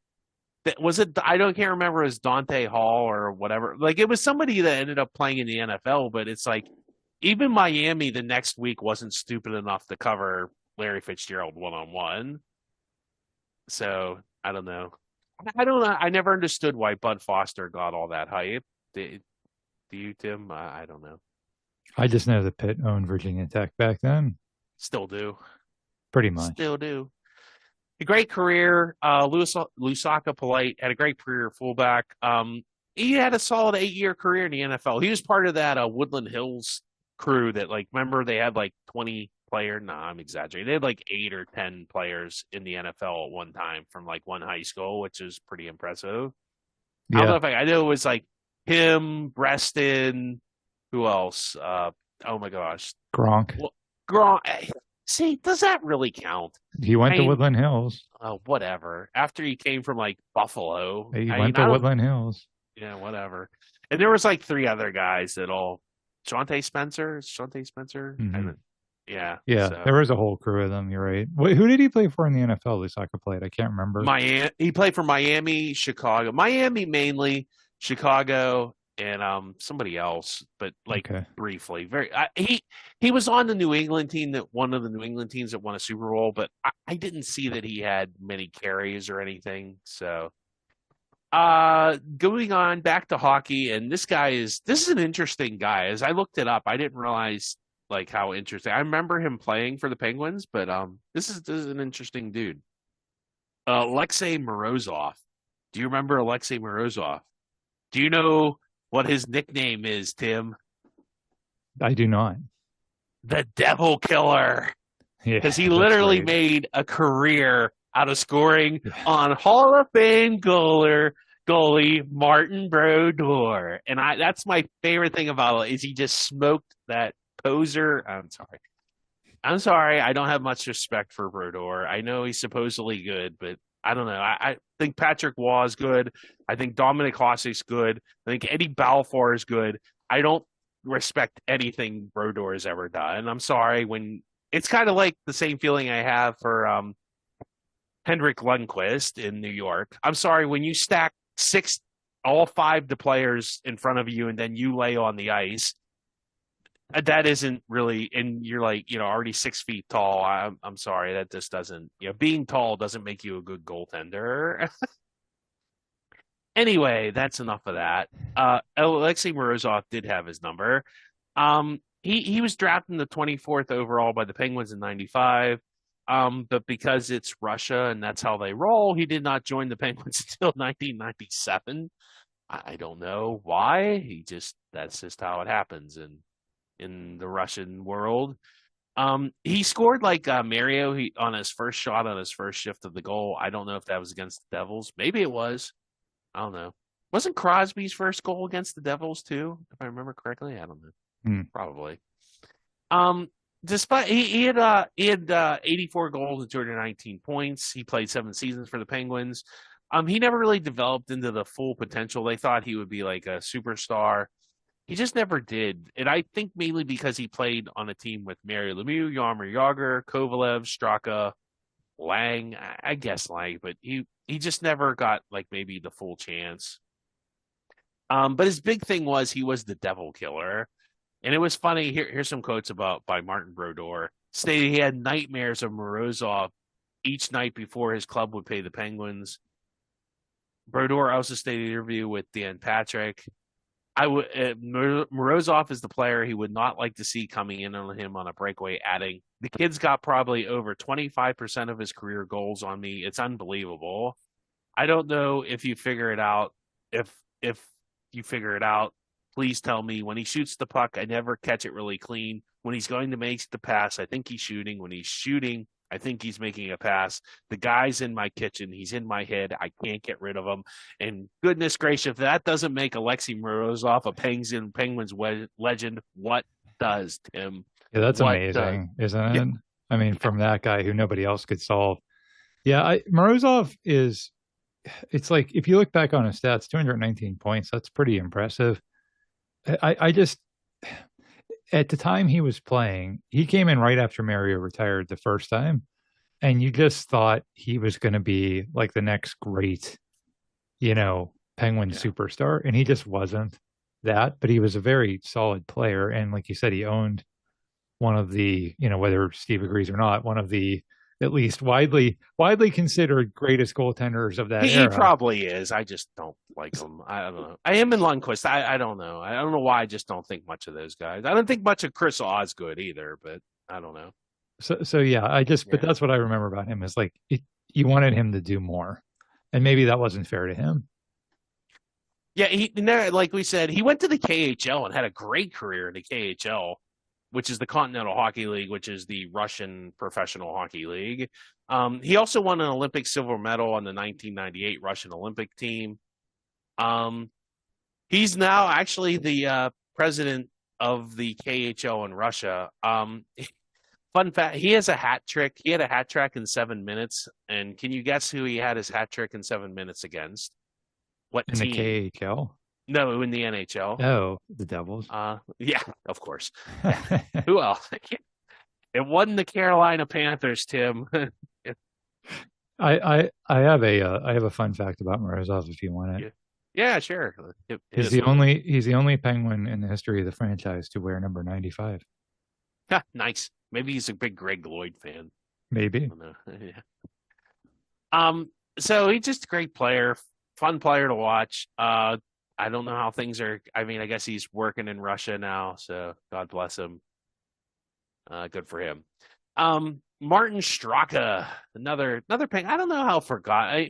can't remember, it was Dante Hall or whatever. Like it was somebody that ended up playing in the NFL, but it's like even Miami the next week wasn't stupid enough to cover Larry Fitzgerald one-on-one. So I don't know. I never understood why Bud Foster got all that hype. Do you, Tim? I don't know. I just know that Pitt owned Virginia Tech back then. Still do. Pretty much. Still do. A great career. Lusaka Polite had a great career fullback. He had a solid 8-year career in the NFL. He was part of that Woodland Hills crew that, like, remember they had like 20 players. No, I'm exaggerating. They had like 8 or 10 players in the NFL at one time from like one high school, which is pretty impressive. Yeah. I don't know if I know it was like him, Breston, who else? Oh my gosh. Gronk. Well, Gronk. See, does that really count? He went to Woodland Hills. Whatever. After he came from like Buffalo. He went to Woodland Hills. Yeah, whatever. And there was like 3 other guys that all Shante Spencer? Mm-hmm. Yeah. So. There was a whole crew of them. You're right. Wait, who did he play for in the NFL? Lusaka played. I can't remember. He played for Miami, Chicago. Miami mainly, Chicago, and somebody else, but like briefly. He was on the New England team, one of the New England teams that won a Super Bowl, but I didn't see that he had many carries or anything. So going on back to hockey, and this is an interesting guy. As I looked it up, I didn't realize like how interesting. I remember him playing for the Penguins, but this is an interesting dude. Alexei Morozov. Do you remember Alexei Morozov? Do you know what his nickname is, Tim? I do not. The Devil Killer. Because he literally made a career out of scoring on Hall of Fame goalie Martin Brodeur. And that's my favorite thing about it, is he just smoked that poser. I'm sorry. I don't have much respect for Brodeur. I know he's supposedly good, but I don't know. I think Patrick Waugh is good. I think Dominic Hasek's good. I think Eddie Balfour is good. I don't respect anything Brodeur has ever done. I'm sorry. When it's kind of like the same feeling I have for Henrik Lundqvist in New York. I'm sorry, when you stack all 5 the players in front of you and then you lay on the ice, that isn't really, and you're like, already 6 feet tall. I'm sorry, that just doesn't, being tall doesn't make you a good goaltender. Anyway, that's enough of that. Alexei Morozov did have his number. He was drafted in the 24th overall by the Penguins in 95. But because it's Russia and that's how they roll, he did not join the Penguins until 1997. I don't know why. That's just how it happens in the Russian world. He scored like Mario on his first shot on his first shift of the goal. I don't know if that was against the Devils. Maybe it was. I don't know. Wasn't Crosby's first goal against the Devils too, if I remember correctly? I don't know. Probably. Despite he had 84 goals and 219 points. He played 7 seasons for the Penguins. He never really developed into the full potential. They thought he would be like a superstar. He just never did. And I think mainly because he played on a team with Mario Lemieux, Jaromir Jagr, Kovalev, Straka, Lang. I guess Lang, but he just never got like maybe the full chance. But his big thing was he was the Devil Killer. And it was funny. Here's some quotes by Martin Brodeur. Stated he had nightmares of Morozov each night before his club would pay the Penguins. Brodeur also stated in an interview with Dan Patrick. Morozov is the player he would not like to see coming in on him on a breakaway, adding, the kid's got probably over 25% of his career goals on me. It's unbelievable. I don't know if you figure it out. If you figure it out, please tell me. When he shoots the puck, I never catch it really clean. When he's going to make the pass, I think he's shooting. When he's shooting, I think he's making a pass. The guy's in my kitchen. He's in my head. I can't get rid of him. And goodness gracious, if that doesn't make Alexei Morozov a Penguins legend, what does, Tim? Yeah, that's amazing, isn't it? Yeah. I mean, from that guy who nobody else could solve. Yeah, Morozov is, it's like, if you look back on his stats, 219 points, that's pretty impressive. I just, at the time he was playing, he came in right after Mario retired the first time, and you just thought he was going to be like the next great, Penguin superstar, and he just wasn't that, but he was a very solid player, and like you said, he owned one of the, whether Steve agrees or not, one of the at least widely considered greatest goaltenders of that era. He probably is. I just don't like him. I don't know. I am in Lundqvist. I don't know. I don't know why. I just don't think much of those guys. I don't think much of Chris Osgood either, but I don't know. So yeah, but that's what I remember about him is like, you wanted him to do more, and maybe that wasn't fair to him. Yeah, like we said, he went to the KHL and had a great career in the KHL, which is the Continental Hockey League, which is the Russian professional hockey league. He also won an Olympic silver medal on the 1998 Russian Olympic team. He's now actually the president of the KHL in Russia. Fun fact, he has a hat trick. He had a hat trick in 7 minutes. And can you guess who he had his hat trick in 7 minutes against? What in team? The KHL? No, in the NHL. Oh, the Devils. Yeah, of course. Yeah. Who else? It wasn't the Carolina Panthers, Tim. I have a fun fact about Morozov if you want it. Yeah, sure. He's the only Penguin in the history of the franchise to wear number 95. Nice. Maybe he's a big Greg Lloyd fan. Maybe. Yeah. So he's just a great player, fun player to watch. I don't know how things are. I mean, I guess he's working in Russia now, so God bless him. Good for him. Martin Straka, another Penguin. I don't know how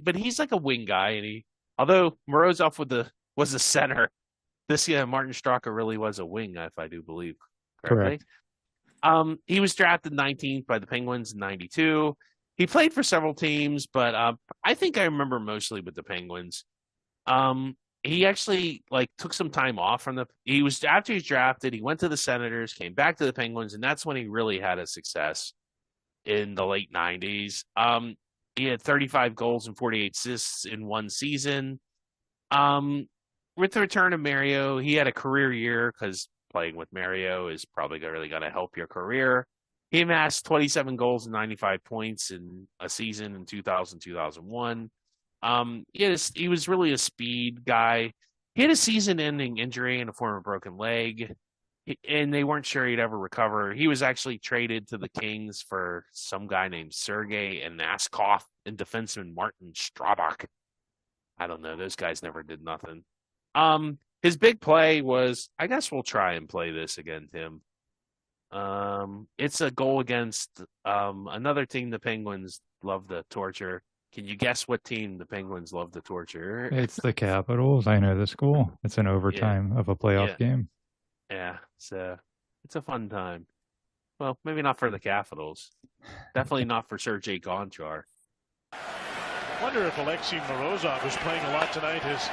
but he's like a wing guy, and although Morozov was a center, Martin Straka really was a wing, if I do believe correctly. Correct. He was drafted 19th by the Penguins in '92. He played for several teams, but I think I remember mostly with the Penguins. He actually took some time off from after he was drafted, he went to the Senators, came back to the Penguins, and that's when he really had a success in the late 90s. He had 35 goals and 48 assists in one season. With the return of Mario, he had a career year because playing with Mario is probably really going to help your career. He amassed 27 goals and 95 points in a season in 2000-2001. He was really a speed guy. He had a season-ending injury and a form of broken leg, and they weren't sure he'd ever recover. He was actually traded to the Kings for some guy named Sergei Anaskov and defenseman Martin Strabach. I don't know. Those guys never did nothing. His big play was, I guess we'll try and play this again, Tim. It's a goal against another team the Penguins love to torture. Can you guess what team the Penguins love to torture? It's the Capitals. I know the school. It's an overtime of a playoff game. Yeah, so it's a fun time. Well, maybe not for the Capitals. Definitely not for Sergei Gonchar. I wonder if Alexei Morozov, who's playing a lot tonight, has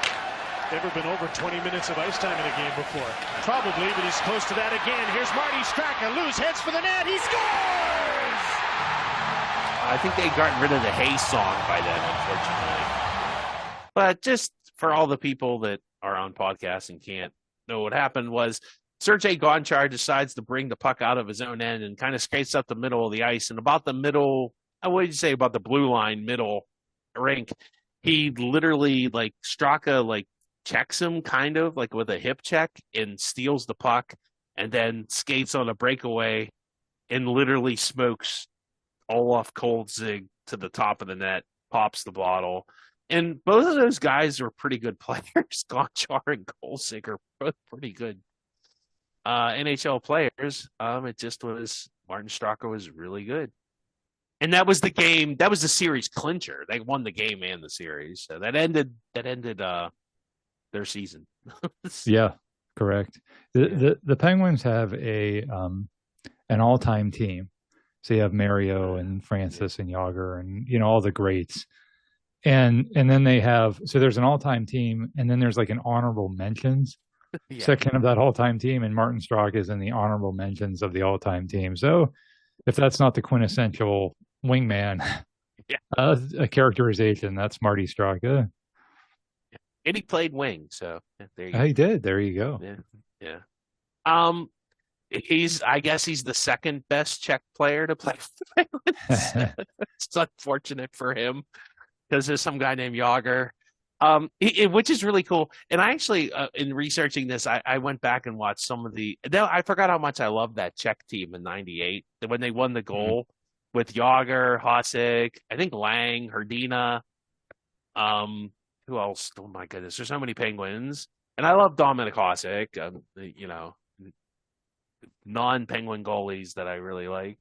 ever been over 20 minutes of ice time in a game before. Probably, but he's close to that again. Here's Marty Straka, loose, heads for the net. He scores! I think they got rid of the Hay song by then, unfortunately. But just for all the people that are on podcasts and can't know what happened was Sergei Gonchar decides to bring the puck out of his own end and kind of skates up the middle of the ice. And about the middle, what would you say about the blue line middle rink, he literally, Straka, checks him kind of with a hip check and steals the puck and then skates on a breakaway and literally smokes Olaf Koldzig to the top of the net, pops the bottle. And both of those guys were pretty good players. Gonchar and Kolsik are both pretty good NHL players. It just was Martin Straka was really good. And that was the game. That was the series clincher. They won the game and the series. So that ended their season. Yeah, correct. The Penguins have an all-time team. So you have Mario and Francis and Yager and all the greats. And then they have, so there's an all-time team, and then there's like an honorable mentions section of that all-time team, and Martin Straka is in the honorable mentions of the all-time team. So if that's not the quintessential wingman a characterization, that's Marty Straka. And he played wing, so there you go. He did. There you go. Yeah. I guess he's the second best Czech player to play for the Penguins. It's unfortunate for him because there's some guy named Yager, which is really cool. And I actually, in researching this, I went back and watched some of I forgot how much I loved that Czech team in '98 when they won the goal with Yager, Hasek, I think Lang, Hrdina. Who else? Oh my goodness, there's so many Penguins. And I love Dominik Hasek, non-Penguin goalies that I really like.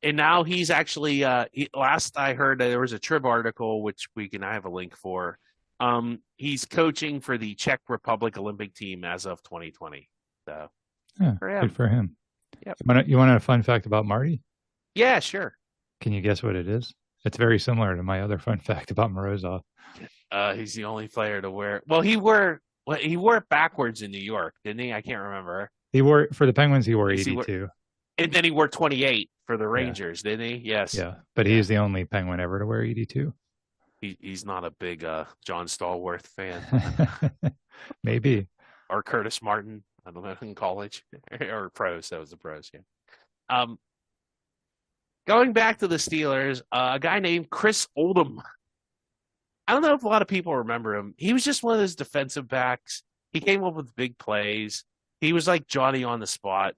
And now he's actually, last I heard, there was a Trib article, which I have a link for. He's coaching for the Czech Republic Olympic team as of 2020. So, good for him. Yep. You want a fun fact about Marty? Yeah, sure. Can you guess what it is? It's very similar to my other fun fact about Morozov. He's the only player to wear. Well, he wore it backwards in New York, didn't he? I can't remember. He wore for the Penguins. He wore 82, and then he wore 28 for the Rangers, didn't he? Yes. Yeah, but he's the only Penguin ever to wear 82. He's not a big John Stallworth fan. Maybe. Or Curtis Martin. I don't know, in college or pros. That was the pros. Yeah. Going back to the Steelers, a guy named Chris Oldham. I don't know if a lot of people remember him. He was just one of those defensive backs. He came up with big plays. He was like Johnny on the spot.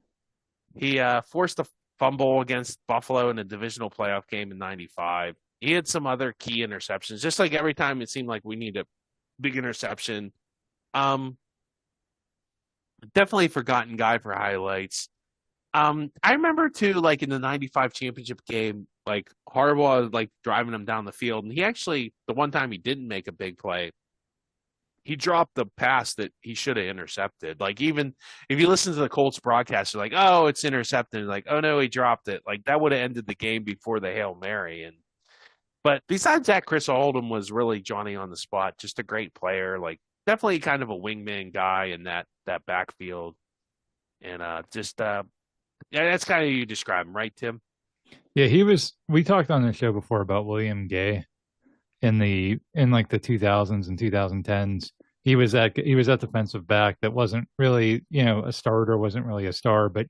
He forced a fumble against Buffalo in a divisional playoff game in '95. He had some other key interceptions. Just like every time it seemed like we need a big interception. Definitely forgotten guy for highlights. I remember too, like in the '95 championship game, like Harbaugh like driving him down the field, and he actually, the one time he didn't make a big play, he dropped the pass that he should have intercepted. Like, even if you listen to the Colts broadcast, they're like, "Oh, it's intercepted." Like, "Oh no, he dropped it." Like, that would have ended the game before the Hail Mary. But besides that, Chris Oldham was really Johnny on the spot, just a great player. Like, definitely kind of a wingman guy in that backfield, and yeah, that's kind of how you describe him, right, Tim? Yeah, he was. We talked on the show before about William Gay in like the 2000s and 2010s. He was that defensive back that wasn't really, a starter, wasn't really a star, but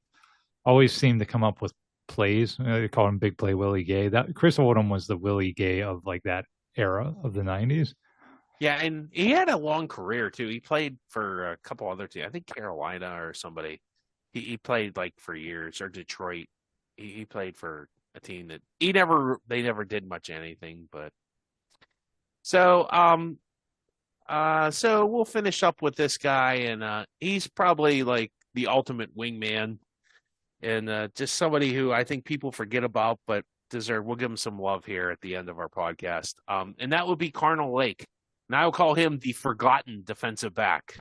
always seemed to come up with plays. They called him Big Play Willie Gay. That Chris Oldham was the Willie Gay of like that era of the 90s. Yeah, and he had a long career too. He played for a couple other teams. I think Carolina or somebody. He played like for years, or Detroit. He played for a team that they never did much anything. But so we'll finish up with this guy, and he's probably like the ultimate wingman, and just somebody who I think people forget about, but we'll give him some love here at the end of our podcast. And that would be Carnell Lake. And I will call him the forgotten defensive back.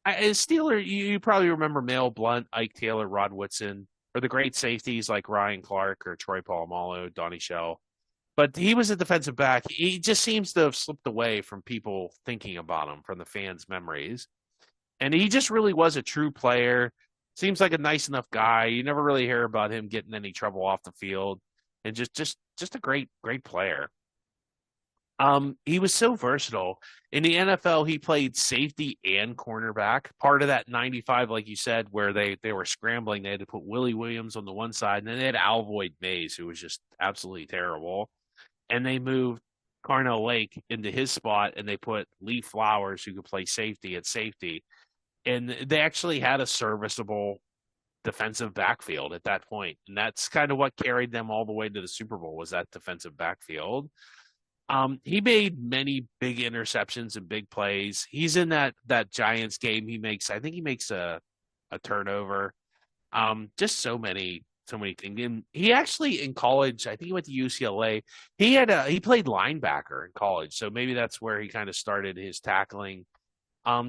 As Steeler, you probably remember Mel Blunt, Ike Taylor, Rod Woodson, or the great safeties like Ryan Clark or Troy Polamalu, Donnie Shell. But he was a defensive back. He just seems to have slipped away from people thinking about him, from the fans' memories. And he just really was a true player. Seems like a nice enough guy. You never really hear about him getting any trouble off the field. And just a great player. He was so versatile. In the NFL, he played safety and cornerback. Part of that 95, like you said, where they were scrambling, they had to put Willie Williams on the one side, and then they had Alvoid Mays, who was just absolutely terrible. And they moved Carnell Lake into his spot, and they put Lee Flowers, who could play safety, at safety. And they actually had a serviceable defensive backfield at that point. And that's kind of what carried them all the way to the Super Bowl, was that defensive backfield. He made many big interceptions and big plays. He's in that Giants game. I think he makes a turnover. Just so many things. And he actually in college, I think he went to UCLA. He played linebacker in college, so maybe that's where he kind of started his tackling.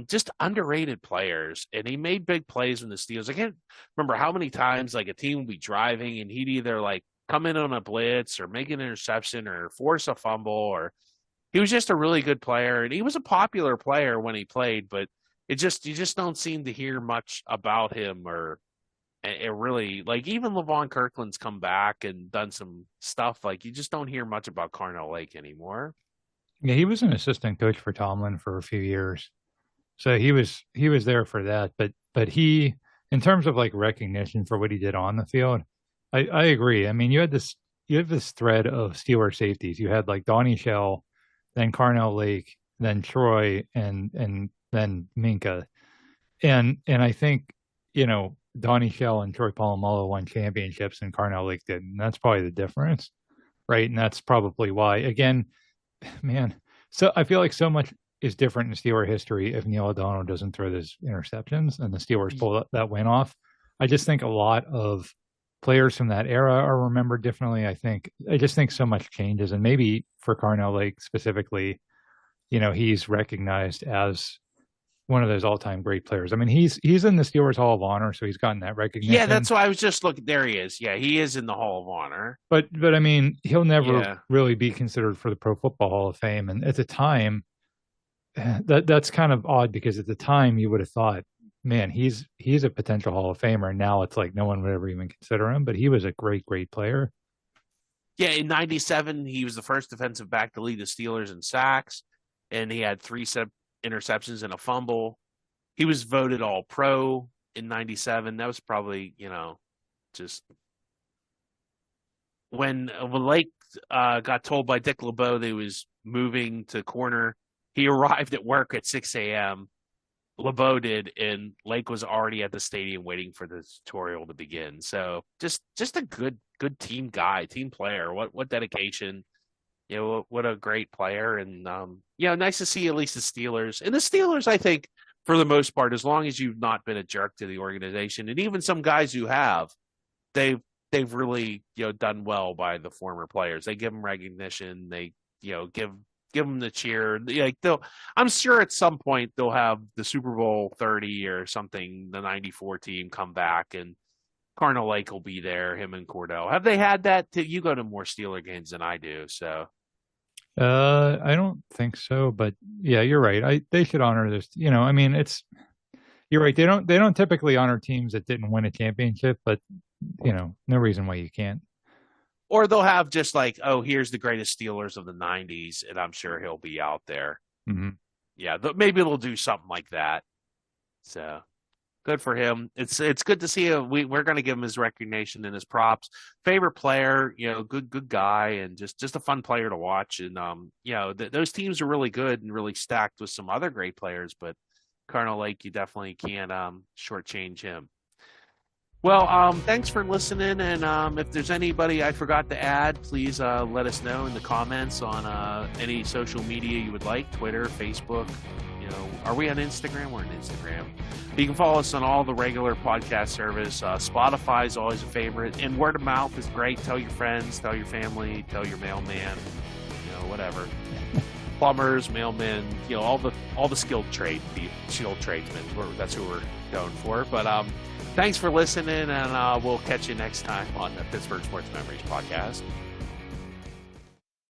Just underrated players, and he made big plays when the Steelers. I can't remember how many times like a team would be driving and he'd either like come in on a blitz or make an interception or force a fumble, or he was just a really good player, and he was a popular player when he played, but you just don't seem to hear much about him, or it really, like, even Levon Kirkland's come back and done some stuff. Like, you just don't hear much about Carnell Lake anymore. Yeah, he was an assistant coach for Tomlin for a few years. So he was there for that, but he, in terms of like recognition for what he did on the field, I agree. I mean, you have this thread of Steelers safeties. You had like Donnie Shell, then Carnell Lake, then Troy, and then Minka, and I think, you know, Donnie Shell and Troy Polamalu won championships and Carnell Lake didn't. That's probably the difference, right? And that's probably why. Again, man, so I feel like so much is different in Steeler history if Neil O'Donnell doesn't throw those interceptions and the Steelers pull that win off. I just think a lot of players from that era are remembered differently. I just think so much changes, and maybe for Carnell Lake specifically, you know, he's recognized as one of those all-time great players. I mean, he's in the Steelers Hall of Honor, so he's gotten that recognition. Yeah, that's why I was just looking. There he is. Yeah, he is in the Hall of Honor. But I mean, he'll never really be considered for the Pro Football Hall of Fame. And at the time, that's kind of odd, because at the time you would have thought, man, he's a potential Hall of Famer. And now it's like no one would ever even consider him. But he was a great player. Yeah, in '97, he was the first defensive back to lead the Steelers in sacks, and he had 3 interceptions and a fumble. He was voted All-Pro in '97. That was probably, you know, just when Lake got told by Dick LeBeau that he was moving to corner. He arrived at work at 6 a.m. LeBeau did, and Lake was already at the stadium waiting for the tutorial to begin. So just a good team guy, team player. What dedication. You know, what a great player. And, nice to see at least the Steelers. And the Steelers, I think, for the most part, as long as you've not been a jerk to the organization, and even some guys who have, they've really, you know, done well by the former players. They give them recognition. They, you know, give them the cheer. Like, I'm sure at some point they'll have the Super Bowl 30 or something, the '94 team come back, and Carnell Lake will be there, him and Cordell. Have they had that? You go to more Steeler games than I do, so. I don't think so, but yeah, you're right. They should honor this. You know, I mean, you're right. They don't typically honor teams that didn't win a championship, but you know, no reason why you can't. Or they'll have just like, oh, here's the greatest Steelers of the '90s, and I'm sure he'll be out there. Mm-hmm. Yeah, maybe they'll do something like that. So. Good for him. It's good to see him. We're going to give him his recognition and his props. Favorite player, you know, good guy, and just a fun player to watch. And you know, those teams are really good and really stacked with some other great players. But Carnell Lake, you definitely can't shortchange him. Well, thanks for listening. And if there's anybody I forgot to add, please let us know in the comments on any social media you would like: Twitter, Facebook. You know, are we on Instagram? We're on Instagram. You can follow us on all the regular podcast service. Spotify is always a favorite, and word of mouth is great. Tell your friends, tell your family, tell your mailman, you know, whatever. Plumbers, mailmen, you know, all the skilled tradesmen. That's who we're going for. But thanks for listening, and we'll catch you next time on the Pittsburgh Sports Memories podcast.